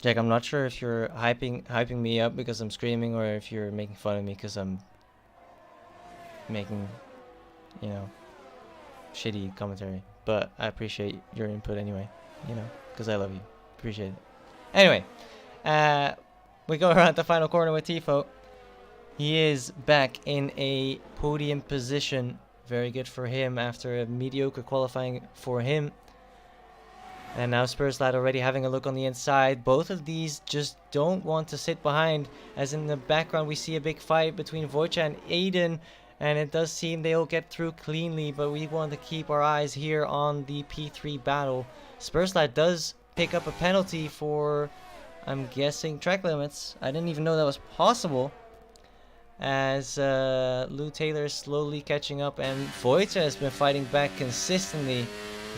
Jack, I'm not sure if you're hyping me up because I'm screaming, or if you're making fun of me because I'm making, you know, shitty commentary. But I appreciate your input anyway, you know, because I love you. Appreciate it. Anyway, we go around the final corner with Tifo. He is back in a podium position. Very good for him after a mediocre qualifying for him. And now Spurslat already having a look on the inside. Both of these just don't want to sit behind. As in the background we see a big fight between Wojciech and Aiden. And it does seem they'll get through cleanly. But we want to keep our eyes here on the P3 battle. Spurslat does pick up a penalty for, I'm guessing, track limits. I didn't even know that was possible. As Lou Taylor is slowly catching up. And Wojciech has been fighting back consistently.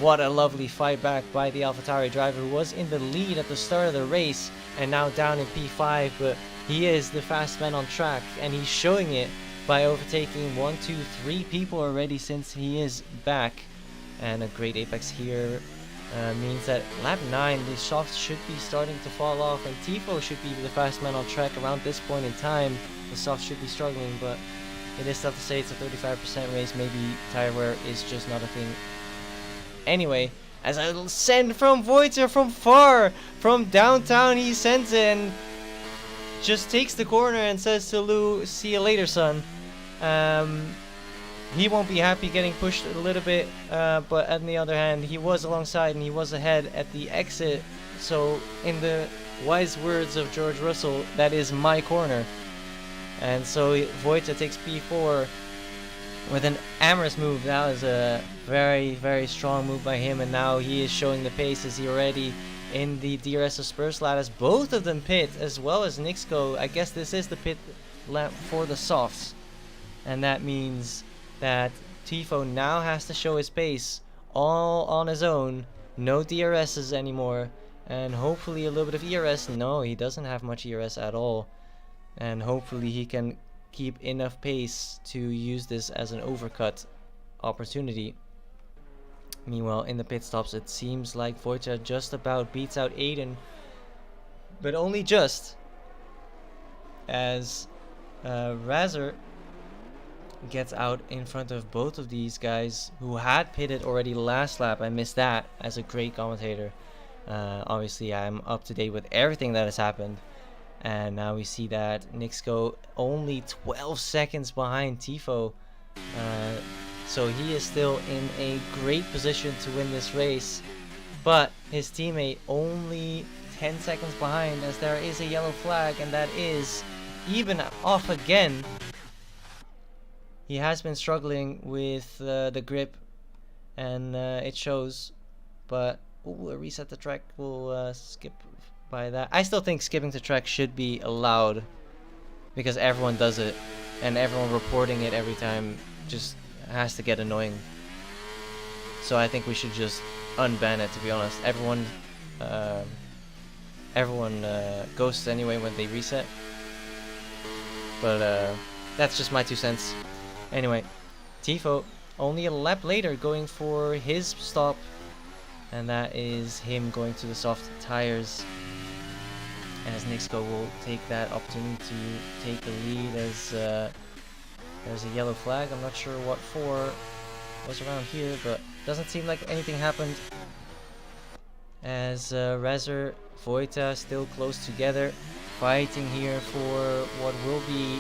What a lovely fight back by the AlphaTauri driver, who was in the lead at the start of the race and now down in P5, but he is the fast man on track, and he's showing it by overtaking 1, 2, 3 people already since he is back. And a great apex here means that lap 9 the softs should be starting to fall off, and Tifo should be the fast man on track around this point in time. The softs should be struggling, but it is tough to say. It's a 35% race. Maybe tire wear is just not a thing. Anyway, as a send from Wojciech from far, from downtown, he sends it and just takes the corner and says to Lou, "See you later, son." He won't be happy getting pushed a little bit, but on the other hand, he was alongside and he was ahead at the exit. So, in the wise words of George Russell, that is my corner. And so Wojciech takes P4. With an amorous move. That was a very, very strong move by him, and now he is showing the pace as he already in the DRS of Spurslat, as both of them pit, as well as Nixco. I guess this is the pit lap for the softs, and that means that Tifo now has to show his pace all on his own. No DRSs anymore, and hopefully a little bit of ERS. No, he doesn't have much ERS at all, and hopefully he can keep enough pace to use this as an overcut opportunity. Meanwhile, in the pit stops, it seems like Wojciech just about beats out Aiden, but only just, as Razor gets out in front of both of these guys who had pitted already last lap. I missed that as a great commentator. Obviously, I'm up to date with everything that has happened. And now we see that Nixco only 12 seconds behind Tifo. So he is still in a great position to win this race. But his teammate only 10 seconds behind, as there is a yellow flag, and that is even off again. He has been struggling with the grip, and it shows. But a reset the track will skip by that. I still think skipping the track should be allowed, because everyone does it, and everyone reporting it every time just has to get annoying. So I think we should just unban it, to be honest. Everyone ghosts anyway when they reset, but that's just my 2 cents. Anyway, Tifo only a lap later going for his stop, and that is him going to the soft tires, as Nixco will take that opportunity to take the lead. As there's a yellow flag. I'm not sure what for was around here, but doesn't seem like anything happened. As Razor, Wojciech still close together, fighting here for what will be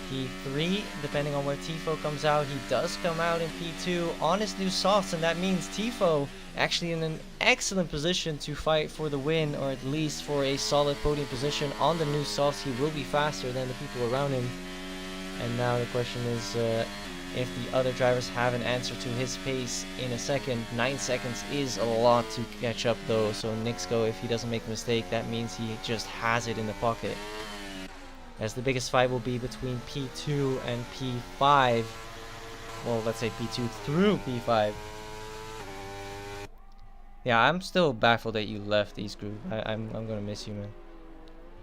P3, depending on where Tifo comes out. He does come out in P2 on his new softs, and that means Tifo actually in an excellent position to fight for the win, or at least for a solid podium position on the new softs. He will be faster than the people around him. And now the question is if the other drivers have an answer to his pace in a second. 9 seconds is a lot to catch up though, so Nixco, if he doesn't make a mistake, that means he just has it in the pocket. As the biggest fight will be between P2 and P5. Well, let's say P2 through P5. Yeah, I'm still baffled that you left East Group. I'm gonna miss you, man.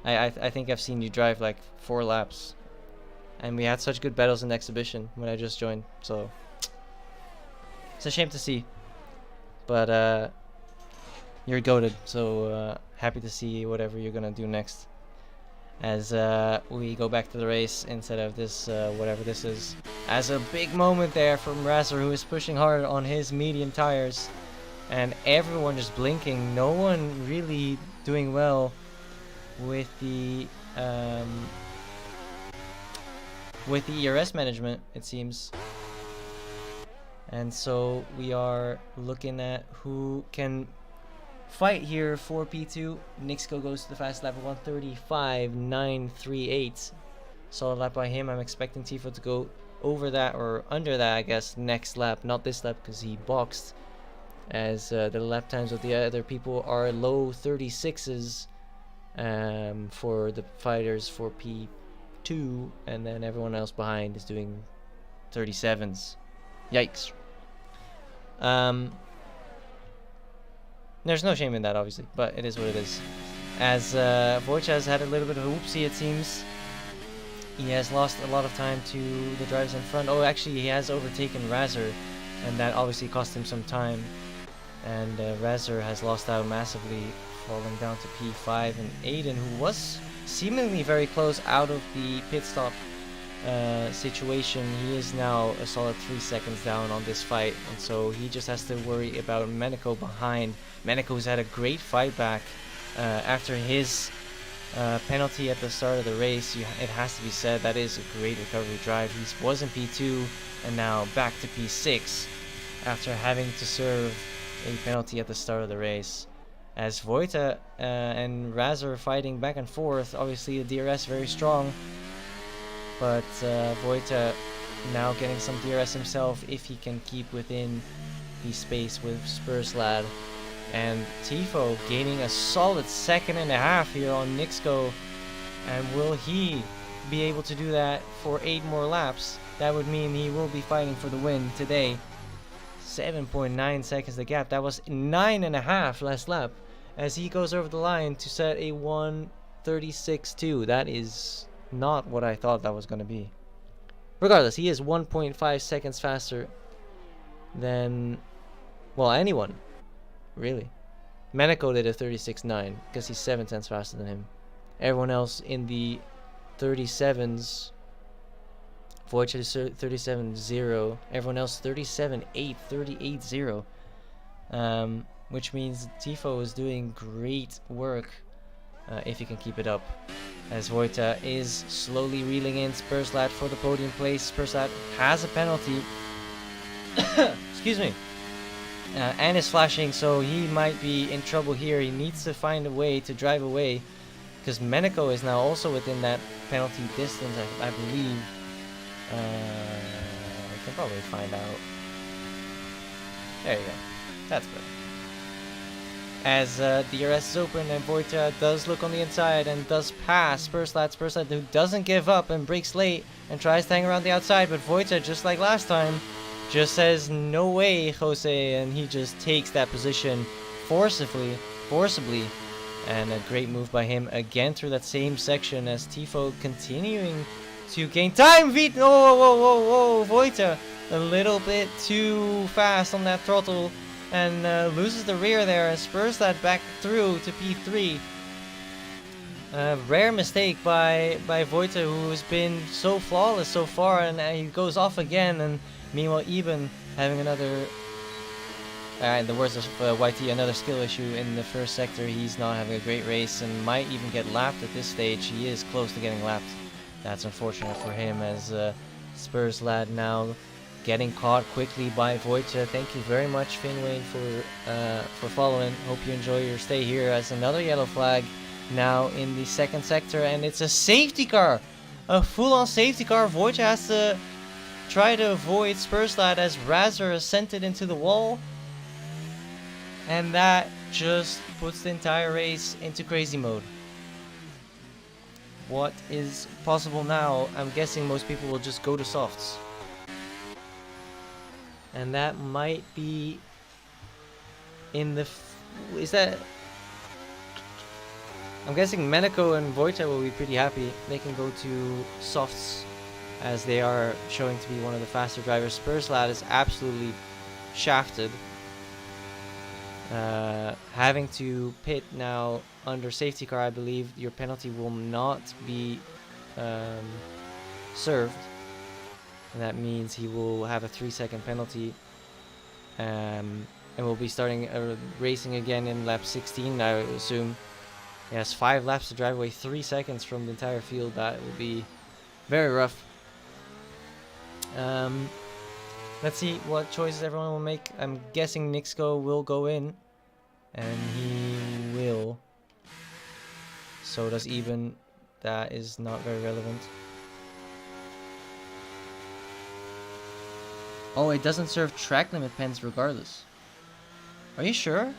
I think I've seen you drive like 4 laps. And we had such good battles in the exhibition when I just joined, so it's a shame to see. But you're goated, so happy to see whatever you're gonna do next. As we go back to the race instead of this, whatever this is. As a big moment there from Razor, who is pushing hard on his medium tires. And everyone just blinking, no one really doing well with the ERS management, it seems. And so we are looking at who can fight here for P2. Nixco goes to the fast lap of 1:35.938. Solid lap by him. I'm expecting Tifo to go over that or under that, I guess, next lap. Not this lap because he boxed. As the lap times of the other people are low 36s for the fighters for P2, and then everyone else behind is doing 37s. Yikes. There's no shame in that, obviously, but it is what it is. As Wojciech has had a little bit of a whoopsie, it seems. He has lost a lot of time to the drivers in front. Oh, actually, he has overtaken Razor, and that obviously cost him some time. And Razor has lost out massively, falling down to P5. And Aiden, who was seemingly very close out of the pit stop situation, he is now a solid 3 seconds down on this fight, and so he just has to worry about Meneco behind. Meneco's had a great fight back after his penalty at the start of the race. It has to be said, that is a great recovery drive. He was in P2 and now back to P6 after having to serve a penalty at the start of the race. As Wojciech and Razor are fighting back and forth. Obviously the DRS very strong, but Wojciech now getting some DRS himself if he can keep within the space with Spurslad. And Tifo gaining a solid 1.5 seconds here on Nixco. And will he be able to do that for 8 more laps? That would mean he will be fighting for the win today. 7.9 seconds the gap. That was 9.5 last lap. As he goes over the line to set a 1:36.2. That is not what I thought that was going to be. Regardless, he is 1.5 seconds faster than, well, anyone, really. Meneco did a 36.9 because he's 7 tenths faster than him. Everyone else in the 37s, Wojciech is 37.0. Everyone else 37.8, 38.0. Which means Tifo is doing great work if he can keep it up. As Wojciech is slowly reeling in Spurslad for the podium place. Spurslad has a penalty. Excuse me. And is flashing, so he might be in trouble here. He needs to find a way to drive away, because Meneco is now also within that penalty distance, I believe. We can probably find out. There you go. That's good. As DRS is open and Wojciech does look on the inside and does pass Spurslad, who doesn't give up and breaks late and tries to hang around the outside, but Wojciech, just like last time, just says no way, Jose, and he just takes that position forcibly, and a great move by him again through that same section as Tifo continuing to gain time. Whoa, Wojciech a little bit too fast on that throttle and loses the rear there and spurs that back through to P3. Rare mistake by Wojciech, who has been so flawless so far, and he goes off again. And meanwhile, Eben having another in the words of YT, another skill issue in the first sector. He's not having a great race and might even get lapped at this stage. He is close to getting lapped. That's unfortunate for him, as Spurs Lad now getting caught quickly by Wojciech. Thank you very much, Finwayne, for following. Hope you enjoy your stay here, as another yellow flag now in the second sector, and it's a safety car, a full-on safety car. Wojciech has to try to avoid Spurs Lad as Razor ascended into the wall, and that just puts the entire race into crazy mode. What is possible now? I'm guessing most people will just go to softs. And that might be in the... is that... I'm guessing Meneko and Wojciech will be pretty happy. They can go to softs, as they are showing to be one of the faster drivers. Spurs Lad is absolutely shafted. Having to pit now under safety car, I believe your penalty will not be served, and that means he will have a 3-second penalty, and will be starting racing again in lap 16, I would assume. He has 5 laps to drive away 3 seconds from the entire field. That would be very rough. Let's see what choices everyone will make. I'm guessing Nixco will go in, and he will. So does Eben. That is not very relevant. Oh, it doesn't serve track limit pens regardless. Are you sure?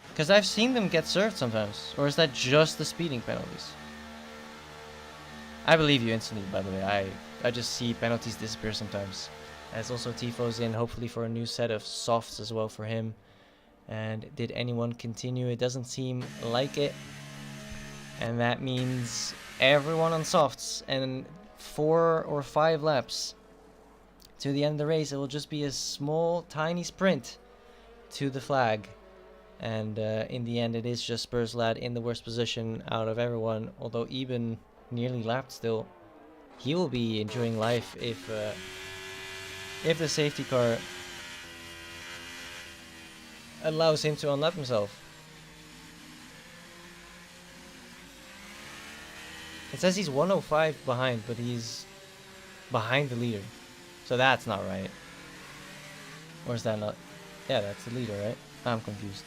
Because I've seen them get served sometimes. Or is that just the speeding penalties? I believe you instantly, by the way. I just see penalties disappear sometimes. As also Tifo's in, hopefully for a new set of softs as well for him. And did anyone continue? It doesn't seem like it. And that means everyone on softs, and 4 or 5 laps to the end of the race. It will just be a small, tiny sprint to the flag. And in the end, it is just Spurs Lad in the worst position out of everyone. Although Eben nearly lapped still. He will be enjoying life if the safety car allows him to unlap himself. It says he's 105 behind, but he's behind the leader. So that's not right. Or is that not? Yeah, that's the leader, right? I'm confused.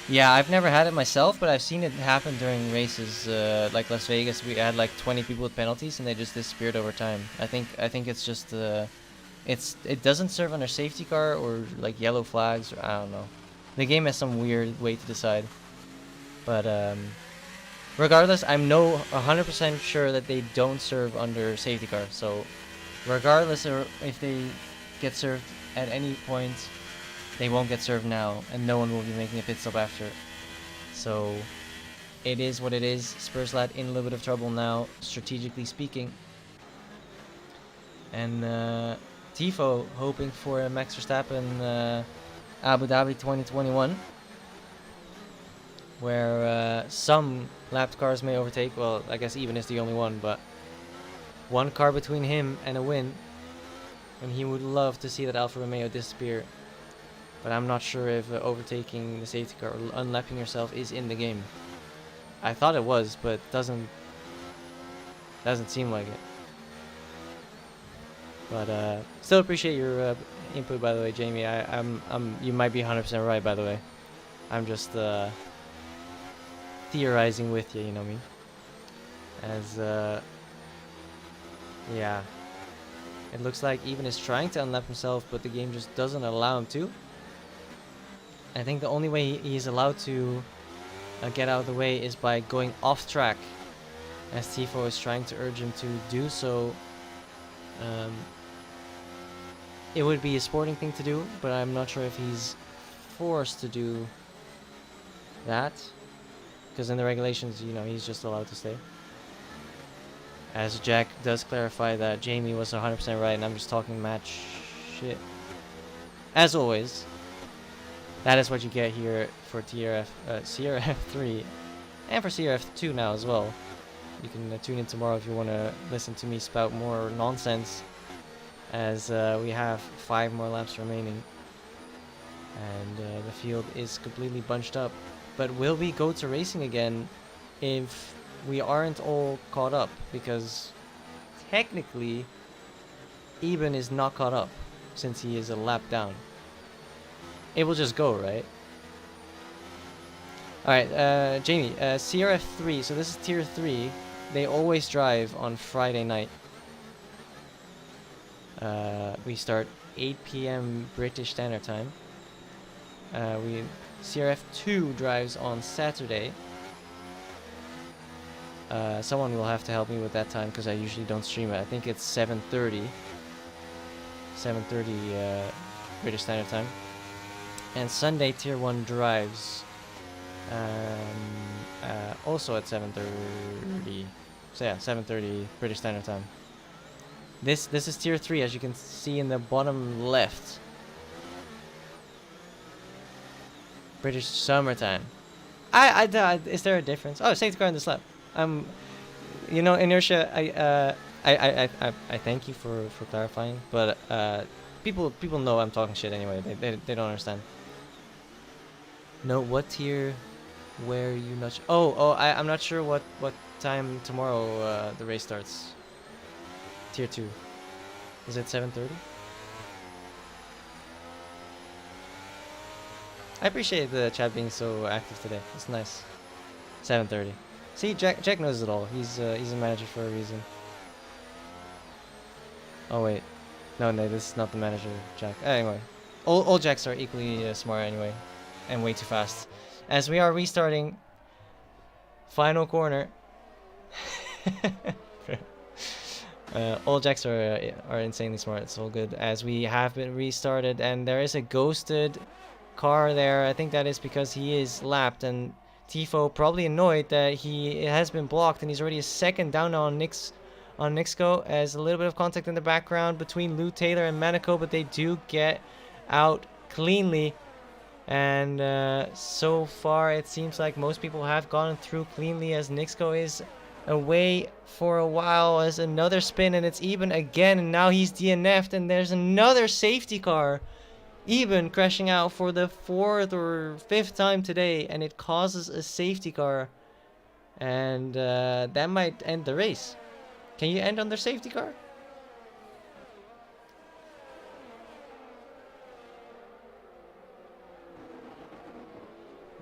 Yeah, I've never had it myself, but I've seen it happen during races like Las Vegas. We had like 20 people with penalties, and they just disappeared over time. I think it's just it doesn't serve under safety car or like yellow flags, or I don't know. The game has some weird way to decide. But regardless, I'm 100% sure that they don't serve under safety car. So regardless if they get served at any point, they won't get served now, and no one will be making a pit stop after. So it is what it is. Spurs Lad in a little bit of trouble now, strategically speaking. And Tifo hoping for a Max Verstappen Abu Dhabi 2021, where some lapped cars may overtake. Well, I guess Eben is the only one, but one car between him and a win, and he would love to see that Alfa Romeo disappear. But I'm not sure if overtaking the safety car or unlapping yourself is in the game. I thought it was, but doesn't seem like it. But still appreciate your input, by the way, Jamie. You might be 100% right, by the way. I'm just theorizing with you, you know what I mean? As yeah, it looks like Eben is trying to unlap himself, but the game just doesn't allow him to. I think the only way he's allowed to get out of the way is by going off track, as Tifo is trying to urge him to do so. It would be a sporting thing to do, but I'm not sure if he's forced to do that, because in the regulations, you know, he's just allowed to stay. As Jack does clarify that Jamie was 100% right, and I'm just talking match shit. As always. That is what you get here for CRF3 and for CRF2 now as well. You can tune in tomorrow if you want to listen to me spout more nonsense as we have 5 more laps remaining, and the field is completely bunched up. But will we go to racing again if we aren't all caught up? Because technically Eben is not caught up since he is a lap down. It will just go, right? Alright, Jamie, CRF3, so this is tier 3. They always drive on Friday night. We start 8 p.m. British Standard Time. CRF2 drives on Saturday. Someone will have to help me with that time because I usually don't stream it. I think it's 7:30. 7:30 British Standard Time. And Sunday tier 1 drives also at 7:30. So yeah, 7:30 British Standard Time. This is tier 3, as you can see in the bottom left. British summertime. Is there a difference? Oh, safety car in this lap. You know, Inertia. I thank you for clarifying, but people know I'm talking shit anyway. They don't understand. No, what tier? Where you not? I'm not sure what time tomorrow the race starts. Tier 2. Is it 7:30? I appreciate the chat being so active today. It's nice. 7:30. See, Jack knows it all. He's a manager for a reason. Oh wait, no, this is not the manager, Jack. Anyway, all Jacks are equally smart anyway, and way too fast. As we are restarting, final corner. All Jacks are insanely smart. It's all good. As we have been restarted, and there is a ghosted car there. I think that is because he is lapped, and Tifo probably annoyed that he has been blocked, and he's already a second down on Nixco. As a little bit of contact in the background between Lou Taylor and Manico, but they do get out cleanly. And so far it seems like most people have gone through cleanly, as Nixco is away for a while. As another spin, and it's Eben again, and now he's DNF'd, and there's another safety car. Eben crashing out for the 4th or 5th time today, and it causes a safety car, and that might end the race. Can you end on their safety car?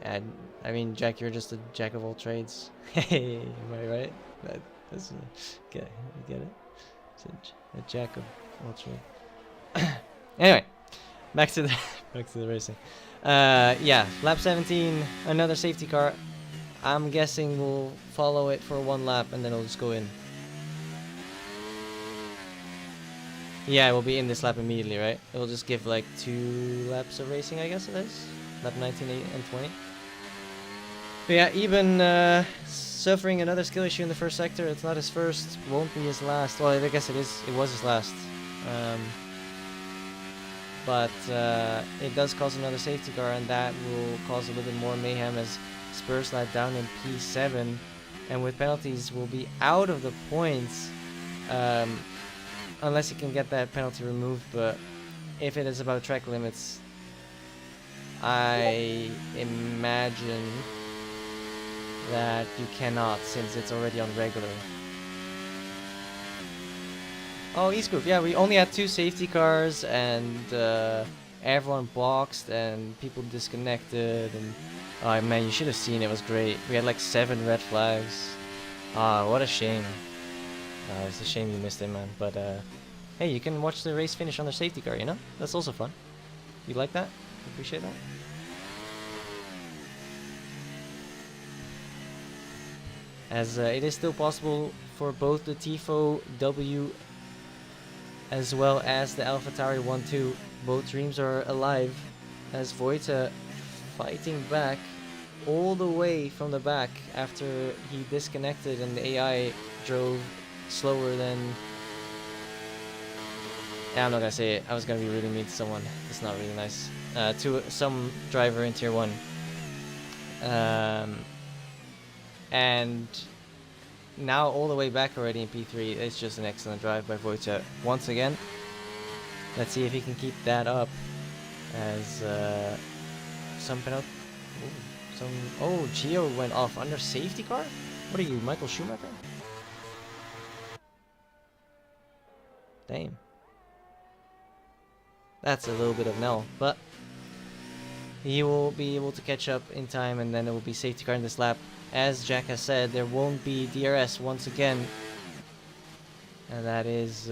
And I mean, Jack, you're just a jack of all trades. Hey, am I right? That's okay. You get it? It's a jack of all trades. Anyway, back to the racing. Yeah, lap 17, another safety car. I'm guessing we'll follow it for 1 lap and then it'll just go in. Yeah, it will be in this lap immediately, right? It will just give like 2 laps of racing, I guess it is. Lap 19, 8, and 20. But yeah, Eben suffering another skill issue in the first sector. It's not his first, won't be his last. Well, I guess it was his last. But it does cause another safety car, and that will cause a little bit more mayhem as Spurs led down in P7, and with penalties will be out of the points unless you can get that penalty removed. But if it is about track limits, I imagine that you cannot, since it's already on regular. Oh, East Group, yeah, we only had 2 safety cars, and everyone boxed, and people disconnected, and oh man, you should have seen it. It was great. We had like 7 red flags. Ah, what a shame. It's a shame you missed it, man. But hey, you can watch the race finish on their safety car, you know? That's also fun. You like that? You appreciate that? As it is still possible for both the Tifo W as well as the AlphaTauri 1-2. Both dreams are alive, as Vojta fighting back all the way from the back after he disconnected and the AI drove slower than... Yeah, I'm not gonna say it. I was gonna be really mean to someone. It's not really nice. To some driver in tier 1. And now all the way back already in P3. It's just an excellent drive by Vojta once again. Let's see if he can keep that up. As some penalty. Oh, Gio went off under safety car? What are you, Michael Schumacher? Damn. That's a little bit of Nell, but he will be able to catch up in time, and then it will be safety car in this lap. As Jack has said, there won't be DRS once again, and that is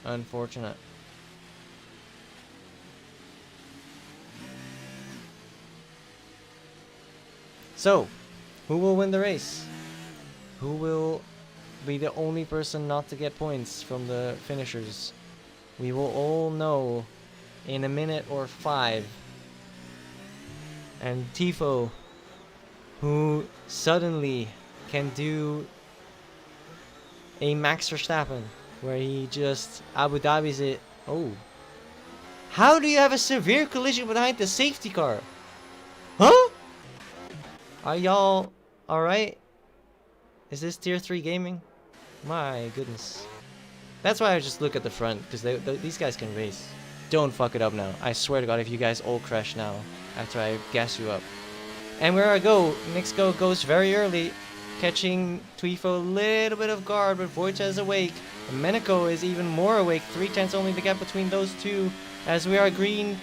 unfortunate. So, who will win the race? Who will be the only person not to get points from the finishers? We will all know in a minute or 5. And Tifo, who suddenly can do a Max Verstappen, where he just Abu Dhabi's it. Oh. How do you have a severe collision behind the safety car? Huh? Are y'all alright? Is this tier 3 gaming? My goodness. That's why I just look at the front, because these guys can race. Don't fuck it up now. I swear to God, if you guys all crash now, after I gas you up. And where I go, Nixco goes very early, catching Tifo a little bit of guard, but Wojciech is awake. And Meneko is even more awake. 3 tenths only the gap between those two, as we are green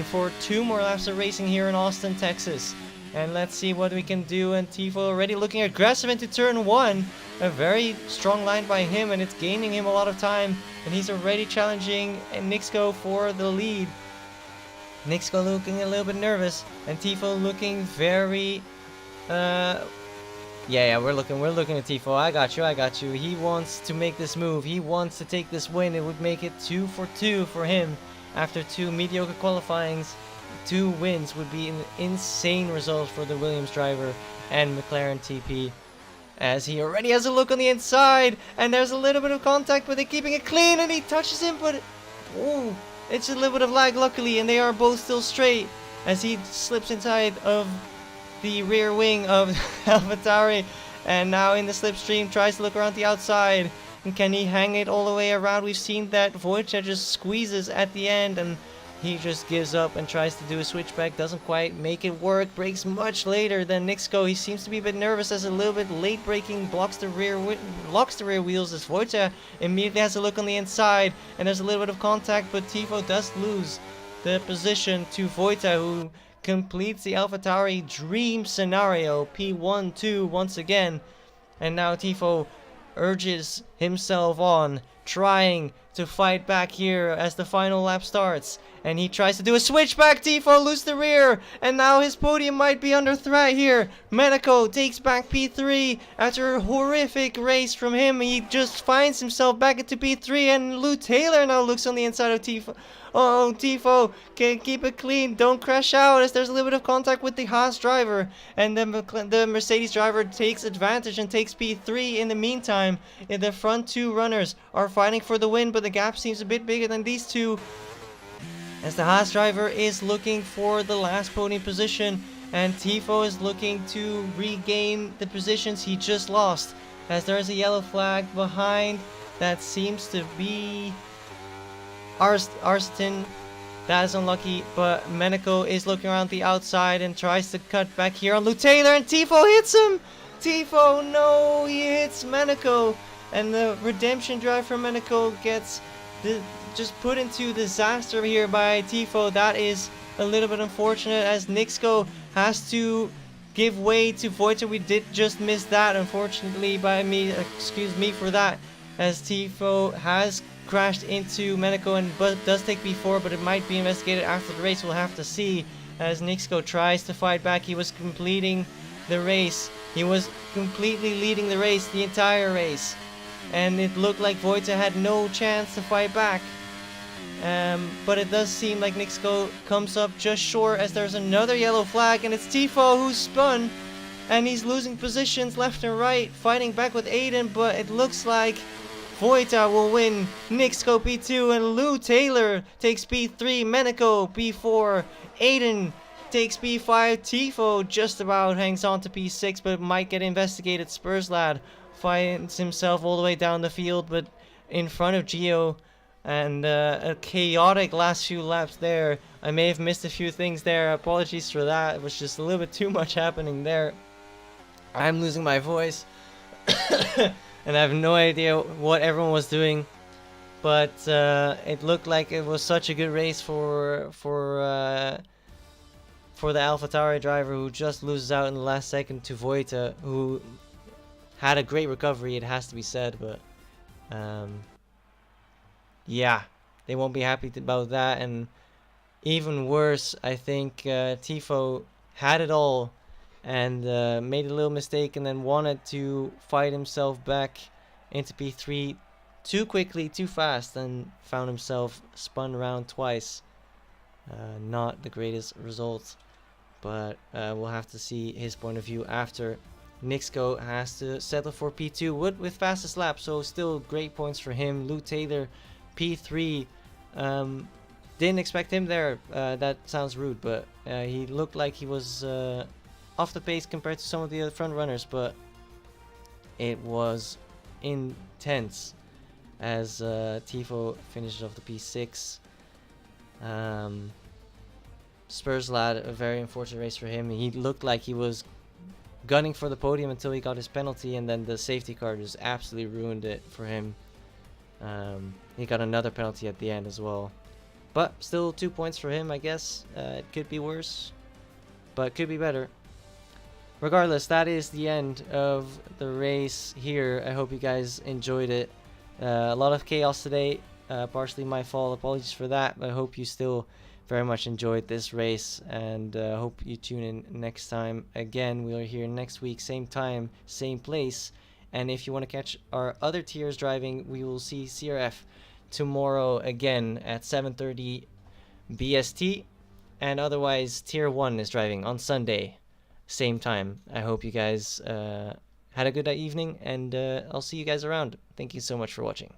for 2 more laps of racing here in Austin, Texas. And let's see what we can do. And Tifo already looking aggressive into turn 1. A very strong line by him, and it's gaining him a lot of time. And he's already challenging Nixco for the lead. Nixco looking a little bit nervous, and Tifo looking very yeah, we're looking at Tifo. I got you. He wants to make this move. He wants to take this win. It would make it 2 for 2 for him after 2 mediocre qualifyings. 2 wins would be an insane result for the Williams driver and McLaren TP, as he already has a look on the inside, and there's a little bit of contact, but they're keeping it clean, and he touches him, but oh, it's a little bit of lag luckily, and they are both still straight as he slips inside of the rear wing of AlphaTauri, and now in the slipstream tries to look around the outside. And can he hang it all the way around? We've seen that Wojciech just squeezes at the end, and he just gives up and tries to do a switchback. Doesn't quite make it work. Brakes much later than Nixco. He seems to be a bit nervous, as a little bit late braking blocks the rear wheels, as Wojciech immediately has a look on the inside, and there's a little bit of contact, but Tifo does lose the position to Wojciech, who completes the AlphaTauri dream scenario, P1-2 once again. And now Tifo urges himself on, trying to fight back here as the final lap starts, and he tries to do a switchback. Tifo loses the rear, and now his podium might be under threat here. Meneko takes back P3 after a horrific race from him. He just finds himself back into P3, and Lou Taylor now looks on the inside of Tifo. Oh, Tifo can keep it clean, don't crash out, as there's a little bit of contact with the Haas driver, and the Mercedes driver takes advantage and takes P3 in the meantime. The front 2 runners are fighting for the win, but the gap seems a bit bigger than these two, as the Haas driver is looking for the last podium position, and Tifo is looking to regain the positions he just lost, as there is a yellow flag behind. That seems to be Arston. That is unlucky, but Meneko is looking around the outside and tries to cut back here on Lou Taylor, and Tifo hits him! Tifo, no, he hits Meneko, and the redemption drive for Meneko gets just put into disaster here by Tifo. That is a little bit unfortunate, as Nixco has to give way to Wojciech. We did just miss that, unfortunately, by me. Excuse me for that, as Tifo has crashed into Meneko and does take B4, but it might be investigated after the race. We'll have to see, as Nixco tries to fight back. He was completing the race. He was completely leading the race, the entire race, and it looked like Wojciech had no chance to fight back. But it does seem like Nixco comes up just short, as there's another yellow flag, and it's Tifo who's spun, and he's losing positions left and right, fighting back with Aiden, but it looks like Wojciech will win. Nixco P2, and Lou Taylor takes P3, Meneko P4, Aiden takes P5, Tifo just about hangs on to P6, but might get investigated. Spurs lad finds himself all the way down the field, but in front of Gio, and a chaotic last few laps there. I may have missed a few things there. Apologies for that. It was just a little bit too much happening there. I'm losing my voice, and I have no idea what everyone was doing. But it looked like it was such a good race for the AlphaTauri driver, who just loses out in the last second to Vojta, who had a great recovery, it has to be said, but yeah, they won't be happy about that. And even worse, I think Tifo had it all and made a little mistake, and then wanted to fight himself back into P3 too quickly, too fast, and found himself spun around twice. Not the greatest result, but we'll have to see his point of view after. Nixco has to settle for P2 with fastest lap, so still great points for him. Lou Taylor, P3. Didn't expect him there. That sounds rude, but he looked like he was off the pace compared to some of the other front runners, but it was intense as Tifo finishes off the P6. Spurs lad, a very unfortunate race for him. He looked like he was gunning for the podium until he got his penalty, and then the safety car just absolutely ruined it for him. He got another penalty at the end as well, but still 2 points for him, I guess. It could be worse, but could be better. Regardless, that is the end of the race here. I hope you guys enjoyed it. A lot of chaos today, partially my fault. Apologies for that, but I hope you still very much enjoyed this race, and hope you tune in next time. Again, we are here next week, same time, same place. And if you want to catch our other tiers driving, we will see CRF tomorrow again at 7:30 BST, and otherwise tier 1 is driving on Sunday, same time. I hope you guys had a good evening, and I'll see you guys around. Thank you so much for watching.